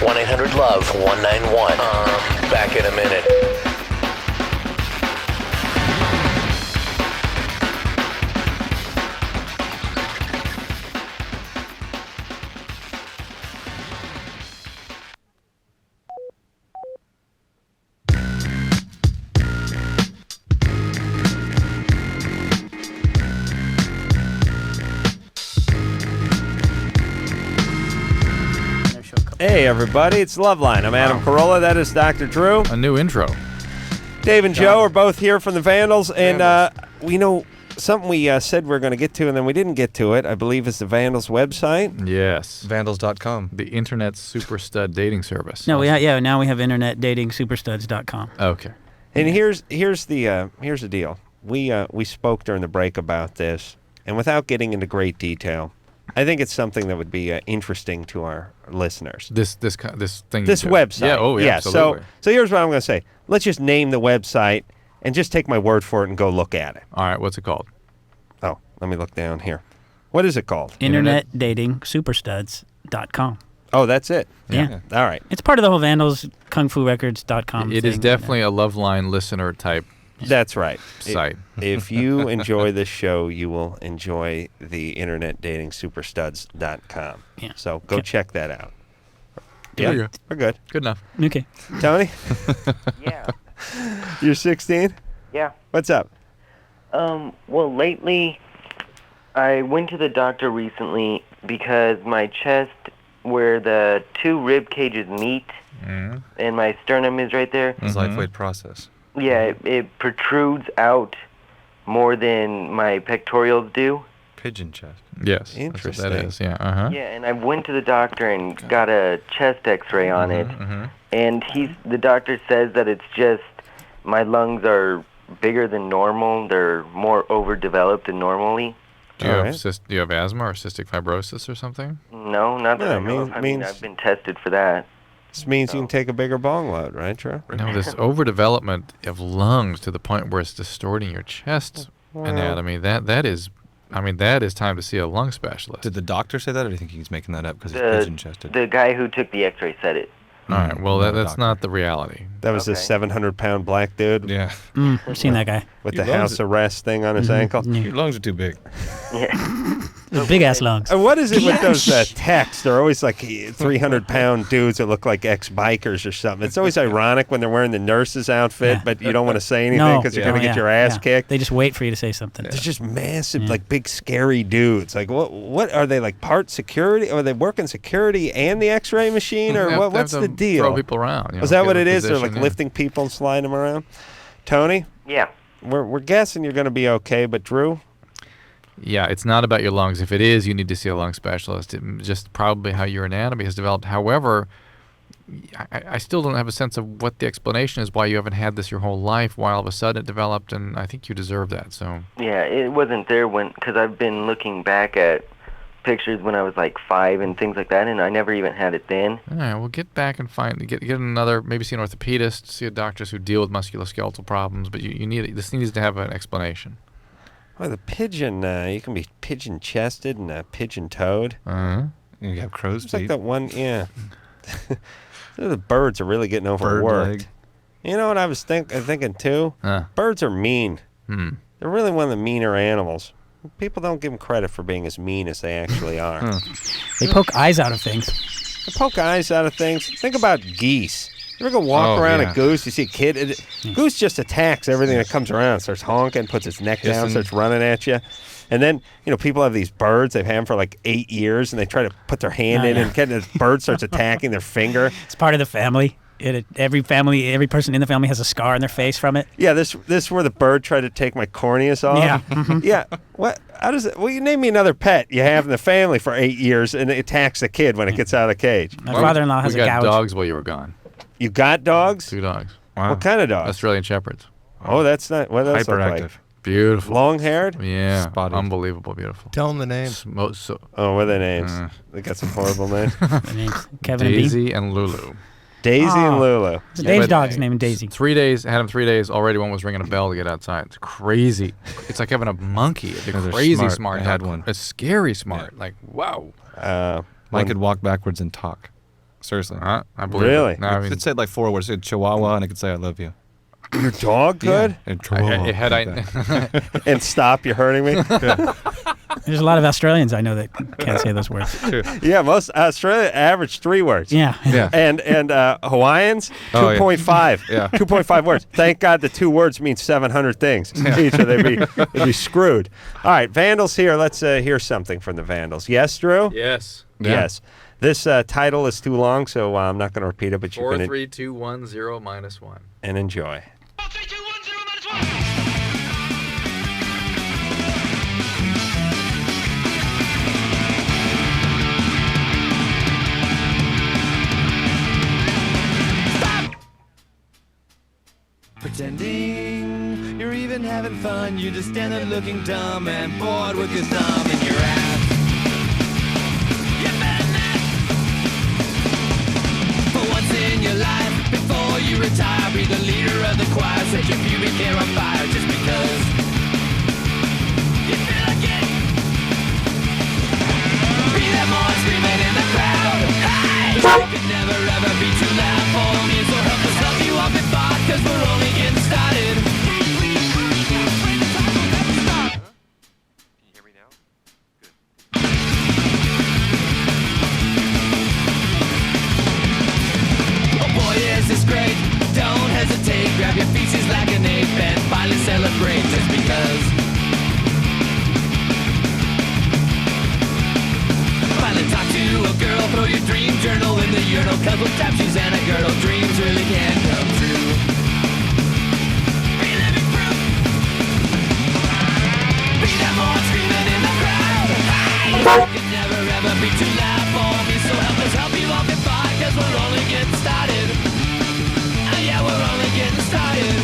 A: 1-800-LOVE-191. Back in a minute.
B: Hey, everybody. It's LoveLine. I'm Adam Carolla. That is Dr. Drew.
C: A new intro.
B: Dave and Joe are both here from the Vandals. And we know something we said we were going to get to, and then we didn't get to it, I believe, is the Vandals website.
C: Yes.
P: Vandals.com.
C: The internet super stud dating service.
Q: No, now we have internetdatingsuperstuds.com.
C: Okay.
B: And here's the deal. We spoke during the break about this, and without getting into great detail, I think it's something that would be interesting to our listeners.
C: This thing.
B: This website.
C: Yeah. Oh, yeah. Absolutely.
B: So here's what I'm going to say. Let's just name the website and just take my word for it and go look at it.
C: All right. What's it called?
B: Oh, let me look down here. What is it called?
Q: Internetdatingsuperstuds.com.
B: Oh, that's it.
Q: Yeah.
B: All right.
Q: It's part of the whole Vandals kungfurecords.com.
C: It is
Q: thing.
C: definitely a LoveLine listener type.
B: That's right.
C: Site.
B: If you enjoy this show, you will enjoy the internet dating superstuds.com.
Q: Yeah.
B: So go check that out.
C: There you
B: Yeah,
C: go.
B: we're good.
C: Good enough.
Q: Okay.
B: Tony?
R: Yeah.
B: You're 16?
R: Yeah.
B: What's up?
R: Well, lately, I went to the doctor recently because my chest, where the two rib cages meet, and my sternum is right there.
P: It's lightweight process.
R: Yeah, it protrudes out more than my pectorals do.
P: Pigeon chest.
C: Yes.
B: Interesting.
C: That's what that is. Yeah. Uh-huh.
R: Yeah, and I went to the doctor and got a chest X-ray on it, and the doctor says that it's just my lungs are bigger than normal. They're more overdeveloped than normally.
C: Do you have asthma or cystic fibrosis or something?
R: No, not that I know of. I mean, I've been tested for that.
B: This means you can take a bigger bong load, right, Drew?
C: No, this overdevelopment of lungs to the point where it's distorting your chest anatomy. That is time to see a lung specialist.
P: Did the doctor say that, or do you think he's making that up because he's
R: The-
P: pigeon-chested?
R: The guy who took the X-ray said it.
C: All right. Well, that's not the reality.
B: That was a 700-pound black dude.
P: Yeah.
Q: I've seen that guy.
B: With
P: Your
B: the
P: lungs
B: house arrest thing on his ankle.
P: Your lungs are too big.
Q: Big ass lungs.
B: What is it with those texts? They're always like 300-pound dudes that look like ex-bikers or something. It's always ironic when they're wearing the nurse's outfit, but you don't want to say anything because you're going to get your ass kicked.
Q: They just wait for you to say something.
B: They're just massive, like big, scary dudes. Like, what are they, like part security? Are they working security and the X-ray machine, or
C: They have
B: what's
C: to
B: the deal?
C: throw people around, you
B: Is
C: know,
B: that
C: give
B: what
C: them
B: it is? They're
C: position,
B: like
C: yeah.
B: lifting people and sliding them around. Tony?
R: Yeah.
B: We're guessing you're going to be okay, but Drew?
C: Yeah, it's not about your lungs. If it is, you need to see a lung specialist. Just probably how your anatomy has developed. However, I still don't have a sense of what the explanation is why you haven't had this your whole life, why all of a sudden it developed, and I think you deserve that. So
R: Yeah, it wasn't there because I've been looking back at pictures when I was like 5 and things like that, and I never even had it then.
C: all right, well, get back and get another, maybe see an orthopedist, see a doctors who deal with musculoskeletal problems, but you need this needs to have an explanation.
B: Well, the pigeon, you can be pigeon-chested and pigeon-toed.
P: You have crow's
B: It's like
P: feet.
B: that one, yeah. The birds are really getting overworked.
P: Bird leg.
B: You know what I was thinking too? Birds are mean. They're really one of the meaner animals. People don't give them credit for being as mean as they actually are.
Q: They poke eyes out of things.
B: They poke eyes out of things. Think about geese. You ever go walk around a goose? You see a kid. Goose just attacks everything that comes around. Starts honking, puts its neck down, starts running at you. And then, people have these birds. They've had them for like 8 years, and they try to put their hand in, and the bird starts attacking their finger.
Q: It's part of the family. Every person in the family has a scar on their face from it.
B: Yeah, this where the bird tried to take my corneas off.
Q: Yeah.
B: Yeah. What? How does it? Well, you name me another pet you have in the family for 8 years, and it attacks the kid when it gets out of the cage.
Q: My father-in-law has
C: we
Q: a
C: got
Q: gouge.
C: dogs while you were gone.
B: You got dogs?
C: 2 dogs.
P: Wow.
B: What kind of dogs?
C: Australian Shepherds.
B: Oh, that's not. What does that look like?
P: Hyperactive.
C: Beautiful.
B: Long-haired?
C: Yeah.
P: Spotted.
C: Unbelievable beautiful.
L: Tell them the names.
B: Oh, what are their names? They got some horrible names.
Q: Their names Kevin and Dean.
C: Daisy and Lulu.
B: Daisy and Lulu.
Q: Dave's dog's name is Daisy.
C: 3 days, had him 3 days, already one was ringing a bell to get outside. It's crazy. It's like having a monkey. It's
P: They're
C: crazy smart.
P: I had
C: dog.
P: one.
C: It's scary smart.
P: Yeah.
C: Like, wow.
P: Mine could walk backwards and talk. Seriously.
C: I believe
B: Really?
C: it. No, I mean,
P: It said like 4 words. It said Chihuahua, and it could say I love you.
B: Your dog could?
P: And Chihuahua.
B: And stop, you're hurting me?
Q: There's a lot of Australians I know that can't say those words.
B: Yeah, most Australia average 3 words.
Q: Yeah.
B: And Hawaiians,
P: Oh, yeah.
B: 2.5.
P: Yeah.
B: 2.5 words. Thank God the 2 words mean 700 things each, or they'd be screwed. All right, Vandals here. Let's hear something from the Vandals. Yes, Drew?
C: yes.
B: Yes. This title is too long, so I'm not going to repeat it, but you
C: 4,
B: can
C: 3, 2, 1, 0, minus 1.
B: and enjoy.
A: 4, 3, 2, 1, 0, minus 1.
S: Pretending you're even having fun, you just stand there looking dumb and bored with your thumb in your ass. You better not. For once in your life, before you retire, be the leader of the choir, set your pubic hair on fire just because you feel like it. Be that more screaming in the crowd. Hey! You could never ever be too loud for me, so right. Don't hesitate, grab your feces like an ape and finally celebrate just because. Finally talk to a girl, throw your dream journal in the urinal, cause with tap shoes and a girdle, dreams really can come true. Be living proof. Be that more screaming in the crowd. Hey! You can never ever be too loud for me, so help us help you off and fight, cause we're only getting started. Yeah, we're only getting started.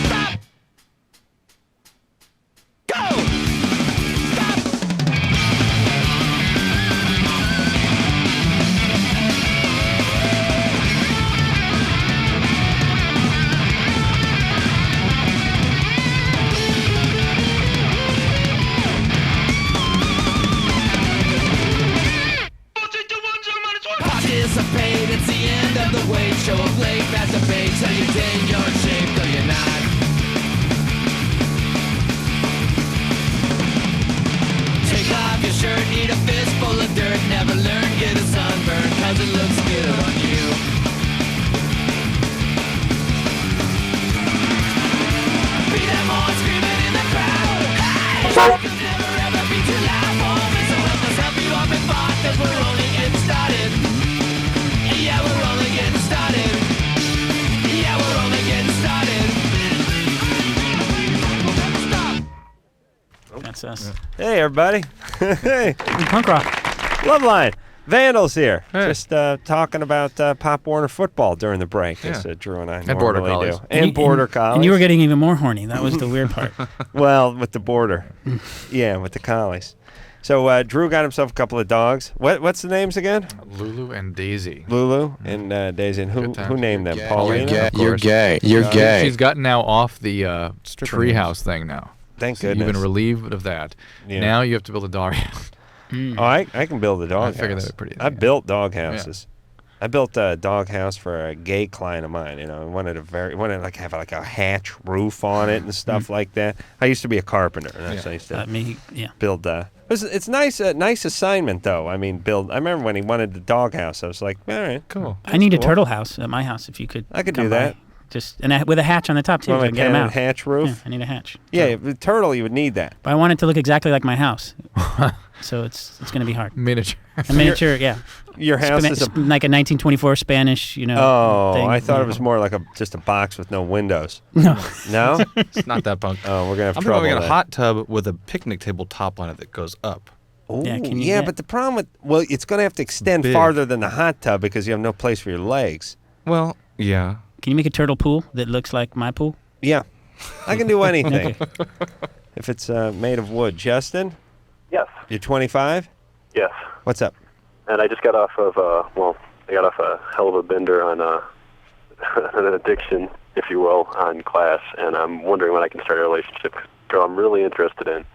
S: Stop. Go. Stop. Participate, it's the end of the wait. Show of late, fast debate. Tell you day you're in shape, though you're not. Take off your shirt, eat a fistful of dirt. Never learn, get a sunburn, cause it looks good on you. Be that more screaming in the crowd. Hey! You'll never ever be too loud for me, so help us help you up and fight, cause we're only getting started. Yeah, we're only getting started. Yeah, we're only getting started. Stop.
Q: That's us.
B: Hey, everybody. Hey.
Q: Punk rock.
B: LoveLine. Vandals here. Just talking about Pop Warner football during the break, as Drew and I
C: Border
B: normally
C: Collies.
B: do. And Border Collies.
Q: And you were getting even more horny. That was the weird part.
B: Well, with the border. Yeah, with the Collies. So Drew got himself a couple of dogs. What's the names again?
C: Lulu and Daisy.
B: Lulu and Daisy. And who named them? Paulina?
C: You're gay.
B: You're gay.
C: She's gotten now off the treehouse thing now.
B: Thank
C: So
B: goodness.
C: You've been relieved of that.
B: Yeah.
C: Now you have to build a dog house.
B: Oh, I can build a dog
C: I figured
B: house.
C: that would be pretty easy.
B: I built dog houses. I built a dog house for a gay client of mine. You know, I wanted to have like a hatch roof on it and stuff like that. I used to be a carpenter, and that's I used to build. It's nice, nice assignment though. I mean, build. I remember when he wanted the dog house. I was like, all right, cool.
Q: I need a turtle house at my house if you could.
B: I could
Q: come
B: do that.
Q: by. Just with a hatch on the top too.
B: Want
Q: So I
B: my
Q: can get 'em
B: painted
Q: out.
B: hatch roof?
Q: Yeah, I need a hatch.
B: Yeah, with turtle you would need that.
Q: But I want it to look exactly like my house. So it's going to be hard.
C: Miniature.
Q: A miniature, yeah.
B: Your house is
Q: like a 1924 Spanish, thing.
B: I thought it was more like just a box with no windows.
Q: No.
B: No?
P: It's not that punk.
B: Oh, we're gonna have
P: I'm
B: trouble.
P: thinking
B: with
P: a
B: that.
P: hot tub with a picnic table top on it that goes up.
B: Ooh,
Q: Yeah,
B: but the problem with it's going to have to extend
P: Big.
B: farther than the hot tub because you have no place for your legs.
P: Well, yeah.
Q: Can you make a turtle pool that looks like my pool?
B: Yeah, I can do anything
Q: Okay.
B: if it's made of wood. Justin,
T: Yes.
B: you're 25.
T: Yes.
B: What's up?
T: And I just got off of, I got off a hell of a bender on an addiction, if you will, on class, and I'm wondering when I can start a relationship. Girl, I'm really interested in.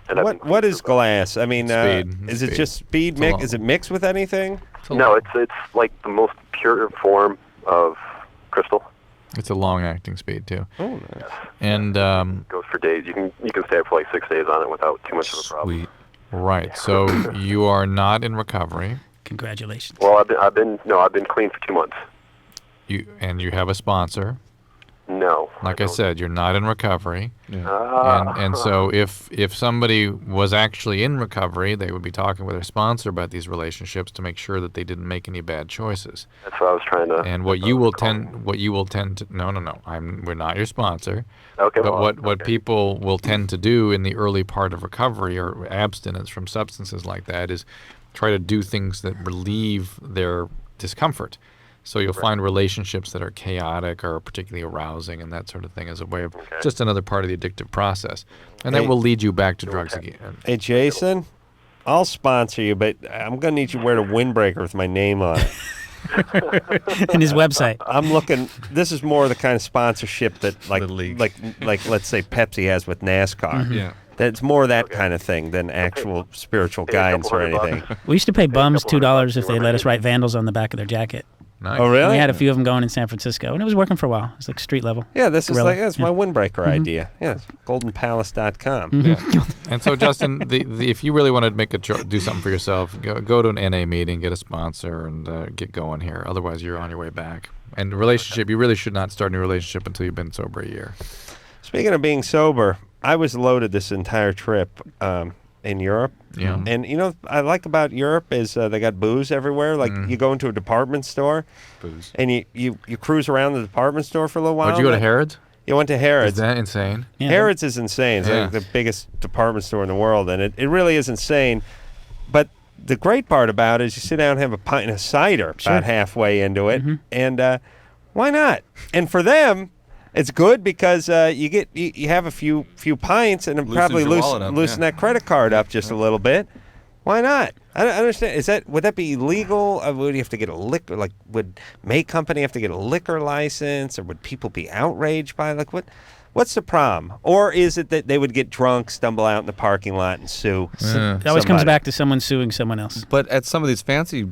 T: And
B: What is glass? I mean,
C: Speed.
B: is it
C: Speed.
B: just speed mix? Is it mixed with anything?
T: No, it's like the most pure form of crystal.
C: It's a long-acting speed too.
B: Oh, nice.
C: And
T: Goes for days. You can stay up for like 6 days on it without too much of a problem.
C: right. So you are not in recovery.
Q: Congratulations.
T: Well, I've been clean for 2 months.
C: You have a sponsor.
T: No.
C: Like I said, you're not in recovery.
T: Ah.
C: And so if somebody was actually in recovery, they would be talking with their sponsor about these relationships to make sure that they didn't make any bad choices.
T: That's what I was trying to.
C: And what you will tend to no, we're not your sponsor.
T: Okay.
C: But
T: well,
C: what people will tend to do in the early part of recovery or abstinence from substances like that is try to do things that relieve their discomfort. So you'll find relationships that are chaotic or particularly arousing and that sort of thing as a way of just another part of the addictive process. And that will lead you back to drugs again.
B: Hey, Jason, I'll sponsor you, but I'm going to need you to wear a windbreaker with my name on it.
Q: And his website.
B: I'm looking. This is more the kind of sponsorship that, like let's say Pepsi has with NASCAR.
P: Mhm. Yeah.
B: That's more that kind of thing than actual spiritual guidance or anything.
Q: We used to pay bums $2 if they let us write Vandals on the back of their jacket.
C: Nice.
B: Oh, really?
Q: We had a few of them going in San Francisco, and it was working for a while. It was like street level.
B: Yeah, this is
Q: guerrilla.
B: like that's my windbreaker idea. Yeah, goldenpalace.com.
C: Yeah. And so, Justin, if you really want to do something for yourself, go to an NA meeting, get a sponsor, and get going here. Otherwise, you're on your way back. And relationship, you really should not start a new relationship until you've been sober a year.
B: Speaking of being sober, I was loaded this entire trip in Europe.
C: Yeah.
B: And you know what I like about Europe is they got booze everywhere. Like you go into a department store,
P: booze,
B: and you cruise around the department store for a little while.
C: Did you go to Harrods?
B: You went to Harrods.
C: Is that insane?
B: Yeah, Harrods is insane. It's like the biggest department store in the world, and it really is insane. But the great part about it is you sit down and have a pint of cider about halfway into it, and why not? And for them, it's good because you have a few pints and it probably loosen that credit card up just a little bit. Why not? I don't understand. Would that be illegal? Would you have to get a liquor? Like, would May Company have to get a liquor license, or would people be outraged by what's the problem? Or is it that they would get drunk, stumble out in the parking lot, and sue?
Q: It always comes back to someone suing someone else.
P: But at some of these fancy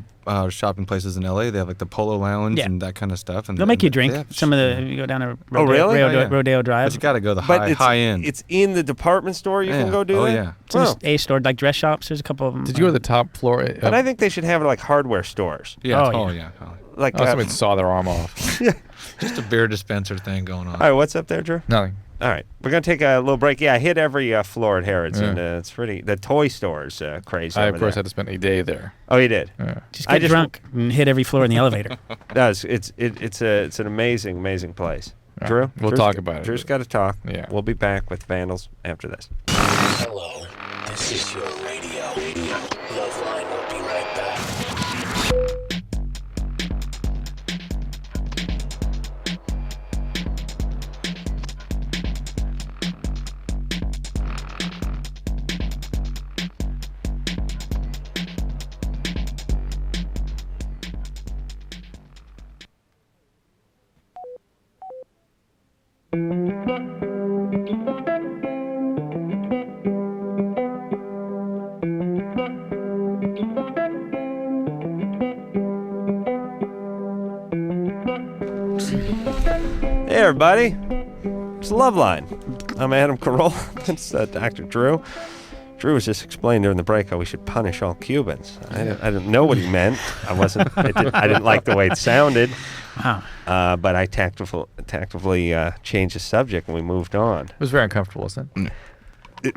P: shopping places in LA, they have like the Polo Lounge and that kind of stuff. And
Q: they'll make you drink. Some of the you go down to Rodeo Drive.
P: But you got to go high end.
B: It's in the department store. You can go do that.
P: Oh yeah.
Q: It's in a store like dress shops. There's a couple of them.
C: Did you go to the top floor?
B: But I think they should have like hardware stores.
P: Yeah.
B: yeah. Like
C: somebody saw their arm off.
P: Just a beer dispenser thing going on.
B: All right, what's up there, Drew?
C: Nothing.
B: All right, we're gonna take a little break. Yeah, I hit every floor at Harrods, and it's pretty. The toy store's crazy.
C: I of course had to spend a day there.
B: Oh, you did.
C: Yeah.
Q: Just get drunk and hit every floor in the elevator.
B: It's an amazing place.
C: Right.
B: Drew,
C: we'll talk about it.
B: Drew's got to talk.
C: Yeah,
B: we'll be back with Vandals after this.
A: Hello, this is your radio. LoveLine will be right back.
B: Hey, everybody. It's LoveLine. I'm Adam Carolla. That's Dr. Drew. Drew was just explaining during the break how we should punish all Cubans. I didn't know what he meant. I didn't like the way it sounded.
Q: Wow.
B: But I tactfully changed the subject and we moved on.
C: It was very uncomfortable, wasn't it?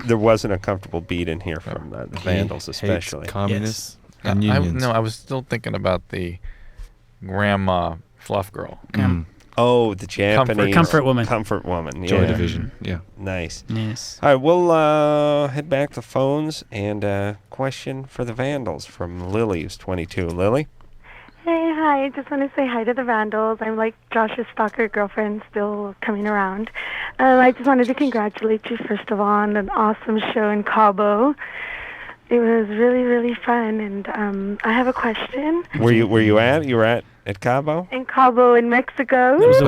B: There was an uncomfortable beat in here from the Vandals, especially.
P: Communists and unions.
C: I was still thinking about the grandma fluff girl.
B: Oh, the Japanese
Q: comfort woman.
B: Comfort woman.
P: Joy
B: Yeah.
P: Division. Yeah.
B: Nice.
Q: Yes.
B: All right, we'll head back to phones and question for the Vandals from Lily, who's 22. Lily?
U: Hey, hi. I just want to say hi to the Vandals. I'm like Josh's stalker girlfriend, still coming around. I just wanted to congratulate you, first of all, on an awesome show in Cabo. It was really, really fun, and I have a question.
B: Where you at? You were at Cabo?
U: In Cabo, in Mexico.
Q: It was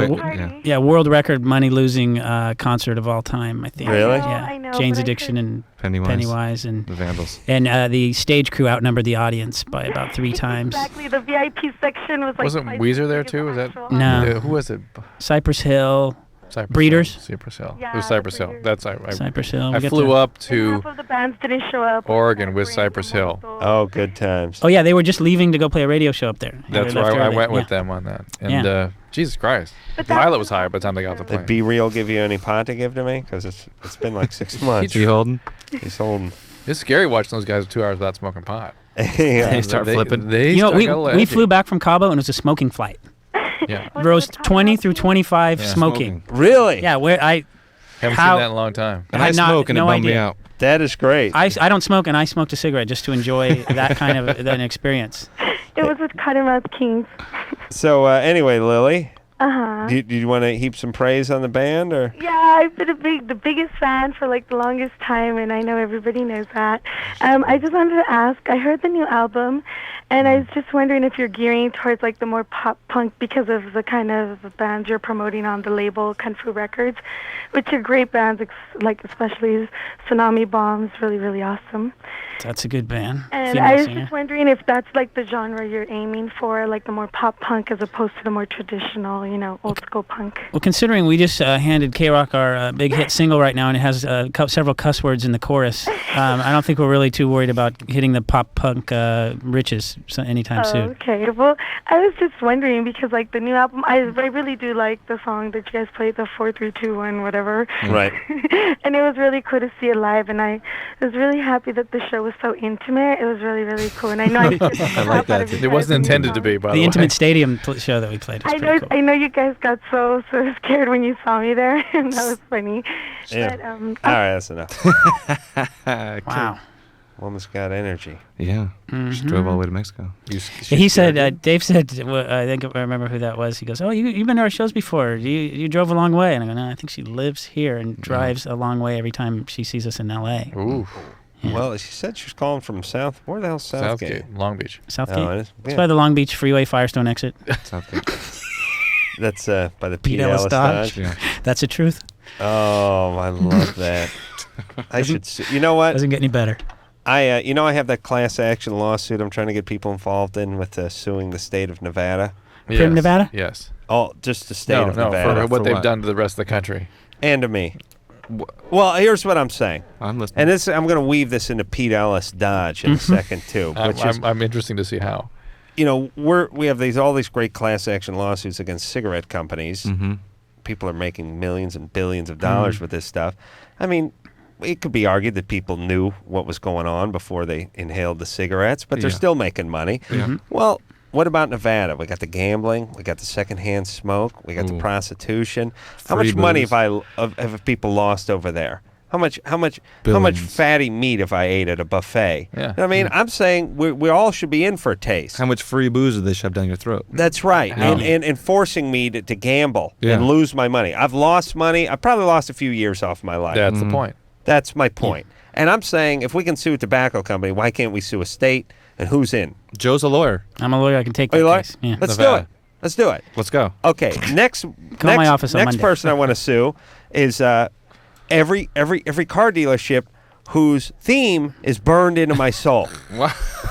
Q: a world record money losing concert of all time, I think.
B: Really?
U: I know,
Q: Jane's
U: but I
Q: Addiction and
P: Pennywise
Q: and
P: the Vandals.
Q: And the stage crew outnumbered the audience by about 3 times.
U: Exactly. The VIP section was like.
C: Wasn't Weezer there too? Was that
Q: No.
C: Who was it?
Q: Cypress Hill.
C: Cypress
Q: Breeders.
C: Hill. Cypress Hill.
U: Yeah,
C: it was Cypress Hill. That's
Q: Cypress Hill.
C: I flew up to
U: Half of the bands didn't show up.
C: Oregon with Cypress Hill.
B: Oh, good times.
Q: Oh yeah, they were just leaving to go play a radio show up there.
C: That's right. I went with them on that. And Jesus Christ, the pilot was hired by the time they got off the plane.
B: Did Be Real give you any pot to give to me? Because it's been like 6 months.
P: He holding?
B: He's holding.
C: It's scary watching those guys 2 hours without smoking pot.
B: They
P: start flipping.
Q: We flew back from Cabo and it was a smoking flight.
C: Yeah.
Q: Rows 20 through 25 smoking.
B: Really?
Q: Yeah, where I
C: haven't seen that in a long time.
P: And I smoke and it bummed me out.
B: That is great.
Q: I don't smoke and I smoked a cigarette just to enjoy that kind of an experience.
U: It was with Cottonmouth Kings.
B: So anyway, Lily. Do you want to heap some praise on the band, or?
U: Yeah, I've been the biggest fan for like the longest time, and I know everybody knows that. I just wanted to ask. I heard the new album, and I was just wondering if you're gearing towards like the more pop punk because of the kind of bands you're promoting on the label Kung Fu Records, which are great bands, like especially Tsunami Bomb's really, really awesome.
Q: That's a good band.
U: And
Q: Female
U: I was
Q: singer.
U: just wondering if that's like the genre you're aiming for, like the more pop punk as opposed to the more traditional, old school punk.
Q: Well, considering we just handed K-Rock our big hit single right now, and it has several cuss words in the chorus, I don't think we're really too worried about hitting the pop punk riches anytime soon.
U: Okay, well, I was just wondering because like the new album, I really do like the song that you guys played, the 4-3-2-1, whatever.
B: Right.
U: And it was really cool to see it live, and I was really happy that the show was so intimate. It was really, really cool, and I know
C: I like that. It wasn't intended to be, by the way.
Q: The Intimate Stadium show that we played was pretty cool.
U: I know you guys got so scared when you saw me there, and that was funny.
B: Yeah.
U: But,
B: All right, that's enough.
Q: Wow.
B: Woman's got energy.
P: Yeah. She drove all the way to Mexico.
Q: He said, Dave said, I think I remember who that was. He goes, "Oh, you've been to our shows before. You drove a long way." And I go, "No, I think she lives here and drives a long way every time she sees us in L.A."
B: Ooh.
Q: Yeah.
B: Well, she said she was calling from where the hell's Southgate?
C: Long Beach.
Q: Southgate.
B: Oh, it is?
Q: It's
B: Yeah.
Q: by the Long Beach Freeway Firestone exit.
P: Southgate.
B: That's by the
Q: Pete
B: Pete
Q: Ellis
B: Ellis
Q: Dodge.
B: Dodge.
P: Yeah.
Q: That's the truth.
B: Oh, I love that. I should. You know what?
Q: Doesn't get any better.
B: I have that class action lawsuit I'm trying to get people involved in with suing the state of Nevada.
Q: Prim Nevada?
C: Yes.
B: Oh, just the state of Nevada.
C: For what they've done to the rest of the country.
B: And to me. Well, here's what I'm saying.
P: I'm listening.
B: And I'm going to weave this into Pete Ellis Dodge in a second too.
C: I'm interested to see how.
B: We have all these great class action lawsuits against cigarette companies.
P: Mm-hmm.
B: People are making millions and billions of dollars with this stuff. I mean, it could be argued that people knew what was going on before they inhaled the cigarettes, but they're still making money.
P: Yeah.
B: Well, what about Nevada? We got the gambling, we got the secondhand smoke, we got the prostitution. How
P: Free
B: much money
P: booze.
B: have people lost over there? How much
P: Billions.
B: fatty meat have I ate at a buffet?
C: Yeah.
B: You know what I mean, I'm saying we all should be in for a taste.
P: How much free booze did they shove down your throat?
B: That's right, and forcing me to gamble
P: Yeah.
B: and lose my money. I've lost money. I probably lost a few years off my life.
C: That's the point.
B: That's my point. And I'm saying if we can sue a tobacco company, why can't we sue a state? And who's in?
P: Joe's a lawyer.
Q: I'm a lawyer. I can take
B: Are you a
Q: that
B: lawyer?
Q: case. Yeah.
B: Let's do
P: Nevada.
B: it. Let's do it.
P: Let's go.
B: Okay. Next
Q: my office on
B: next
Q: Monday.
B: person I want to sue is every car dealership whose theme is burned into my soul.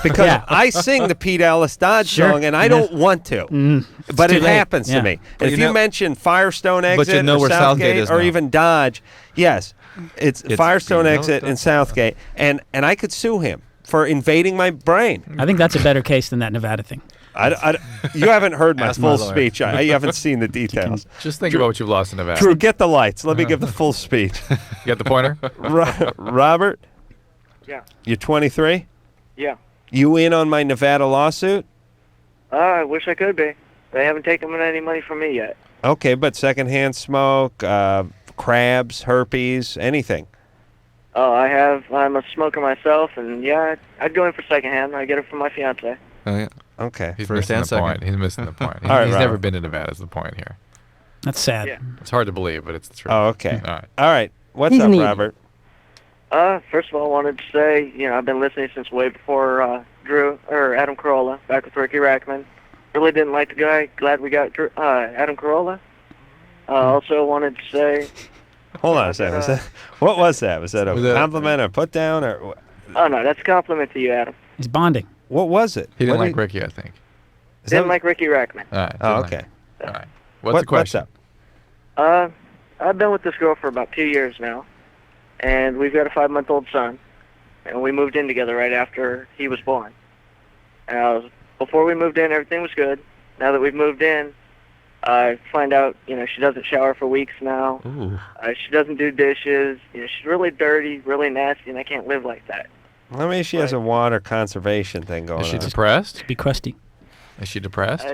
B: Because
Q: Yeah.
B: I sing the Pete Ellis Dodge
Q: Sure.
B: song and I
Q: Yeah.
B: don't want to. But
Q: too
B: it
Q: late.
B: happens
Q: Yeah.
B: to me.
P: But
B: And if
P: you
B: you
P: know-
B: mention Firestone
P: But you
B: exit
P: know
B: or
P: where Southgate
B: Southgate
P: is
B: or
P: now.
B: even Dodge, yes, it's Firestone
P: Pete
B: exit
P: Ellis
B: and Southgate. And I could sue him for invading my brain.
Q: I think that's a better case than that Nevada thing.
B: You haven't heard my
P: Ask my
B: full
P: lawyer.
B: speech. You haven't seen the details.
C: Just think about what you've lost in Nevada.
B: Drew, get the lights. Let me give the full speech.
C: You got the pointer?
B: Robert,
J: Yeah.
B: you're 23?
J: Yeah.
B: You in on my Nevada lawsuit?
J: I wish I could be. They haven't taken any money from me yet.
B: Okay, but secondhand smoke, crabs, herpes, anything.
J: Oh, I have. I'm a smoker myself, and yeah, I'd go in for secondhand. I get it from my fiance.
P: Oh, yeah.
B: Okay.
C: He's
P: First
C: missing
P: and
C: the
P: second.
C: point. He's missing the point.
B: All right,
C: He's
B: Robert.
C: never been to Nevada is the point here.
Q: That's sad.
J: Yeah.
C: It's hard to believe, but it's the truth.
B: Oh, okay.
C: All right.
B: All right. What's
K: He's
B: up,
K: needy.
B: Robert?
J: First of all, I wanted to say, I've been listening since way before Drew or Adam Carolla, back with Ricky Rackman. Really didn't like the guy. Glad we got Adam Carolla. Also wanted to say,
B: Hold on a second. What was that? Was that a
C: Was that-
B: compliment or put down or
J: oh no, that's a compliment to you, Adam.
Q: He's bonding.
B: what was it?
C: He didn't
B: What
C: like Ricky, I think.
B: is
J: Didn't
B: that-
J: like Ricky Rackman.
C: All right.
B: Oh,
C: didn't like
B: okay.
C: him. All right. What's the question?
B: What's up?
J: I've been with this girl for about 2 years now, and we've got a 5-month-old son, and we moved in together right after he was born. Before we moved in, everything was good. Now that we've moved in, I find out, she doesn't shower for weeks now.
P: Ooh.
J: She doesn't do dishes. She's really dirty, really nasty, and I can't live like that.
B: I mean, she has a water conversion thing going
C: Is she
B: on.
C: depressed?
Q: Be crusty.
C: Is she depressed?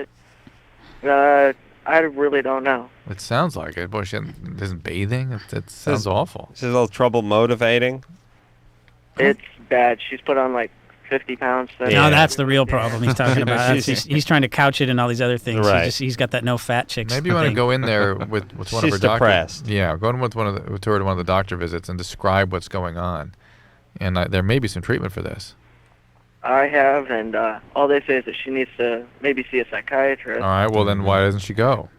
J: I really don't know.
C: It sounds like it. Boy, she isn't bathing. It sounds awful.
B: She's a little trouble motivating.
J: It's bad. She's put on like 50 pounds.
Q: No, that's the real problem he's talking about. He's trying to couch it and all these other things.
B: Right.
Q: He's got that no fat chicks.
C: Maybe you want to
Q: thing.
C: go in there with one of her
B: She's depressed.
C: doctors. Yeah, go in with to her to one of the doctor visits and describe what's going on, and there may be some treatment for this.
J: I have, and all they say is that she needs to maybe see a psychiatrist.
C: All right. Well, then why doesn't she go?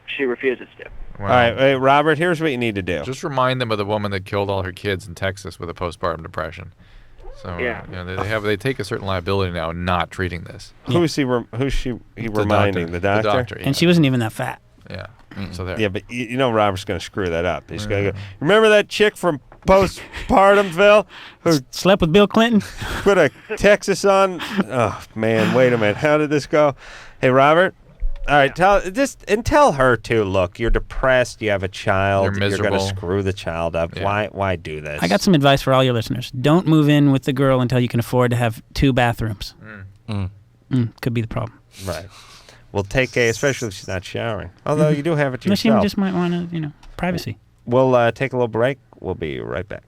J: She refuses to.
C: Well,
B: All right, hey, Robert, here's what you need to do.
C: Just remind them of the woman that killed all her kids in Texas with a postpartum depression. So
J: Yeah.
C: They take a certain liability now in not treating this.
B: Who's he reminding? The doctor?
C: The doctor, yeah.
Q: And she wasn't even that fat.
C: Yeah. So there.
B: Yeah, but you know Robert's going to screw that up. He's going to go, remember that chick from postpartumville who
Q: slept with Bill Clinton?
B: Put a Texas on? Oh, man, wait a minute. How did this go? Hey, Robert? All right, tell her too. Look, you're depressed. You have a child.
C: You're miserable.
B: You're going to screw the child up.
C: Yeah.
B: Why do this?
Q: I got some advice for all your listeners. Don't move in with the girl until you can afford to have 2 bathrooms. Could be the problem.
B: Right. Well, especially if she's not showering. Although you do have it
Q: Unless
B: yourself.
Q: you just might want to, privacy.
B: We'll take a little break. We'll be right back.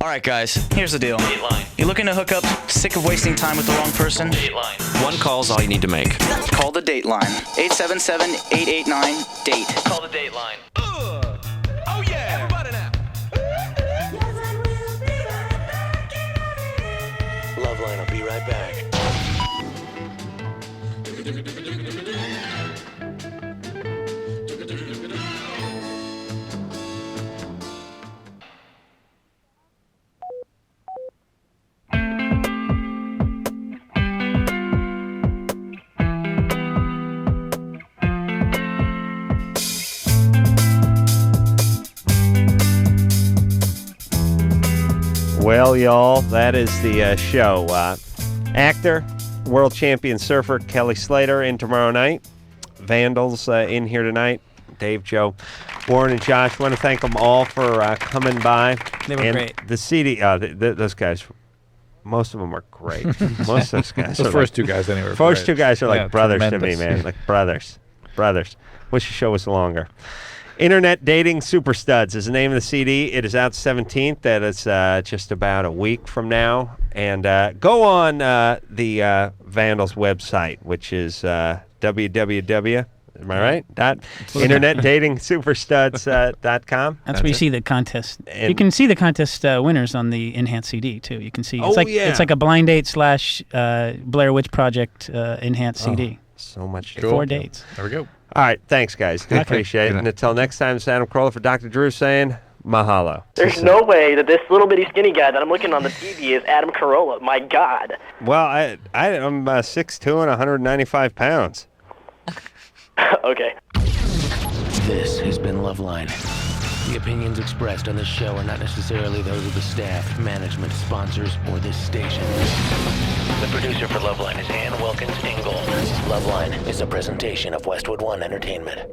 N: All right, guys, here's the deal. You looking to hook up, sick of wasting time with the wrong person?
G: One call's all you need to make.
N: Call the Dateline. 877-889-DATE.
S: Call the Dateline. Oh yeah, everybody now.
A: LoveLine will be right back.
B: Well, y'all, that is the show. Actor, world champion surfer Kelly Slater in tomorrow night. Vandals in here tonight. Dave, Joe, Warren, and Josh. Want to thank them all for coming by.
Q: They were great.
B: The CD, those guys, most of them are great. Most of those guys.
C: Those
B: are
C: first two guys anyway.
B: First two guys are like brothers
C: tremendous.
B: to me, man. Like brothers. Wish the show was longer. Internet Dating Super Studs is the name of the CD. It is out 17th. That is just about a week from now. And go on the Vandals website, which is www. Am I right? InternetDatingSuperstuds.com.
Q: That's where you see the contest. You can see the contest winners on the enhanced CD too. You can see. It's like a blind date / Blair Witch Project enhanced CD.
B: So much.
Q: 4 dates.
C: There we go.
B: All right. Thanks, guys. Do appreciate it. And until next time, it's Adam Carolla for Dr. Drew saying mahalo.
H: There's no way that this little bitty skinny guy that I'm looking on the TV is Adam Carolla. My God.
B: Well, I'm 6'2" and 195 pounds.
H: Okay.
A: This has been LoveLine. The opinions expressed on this show are not necessarily those of the staff, management, sponsors, or this station. The producer for LoveLine is Ann Wilkins Ingle. LoveLine is a presentation of Westwood One Entertainment.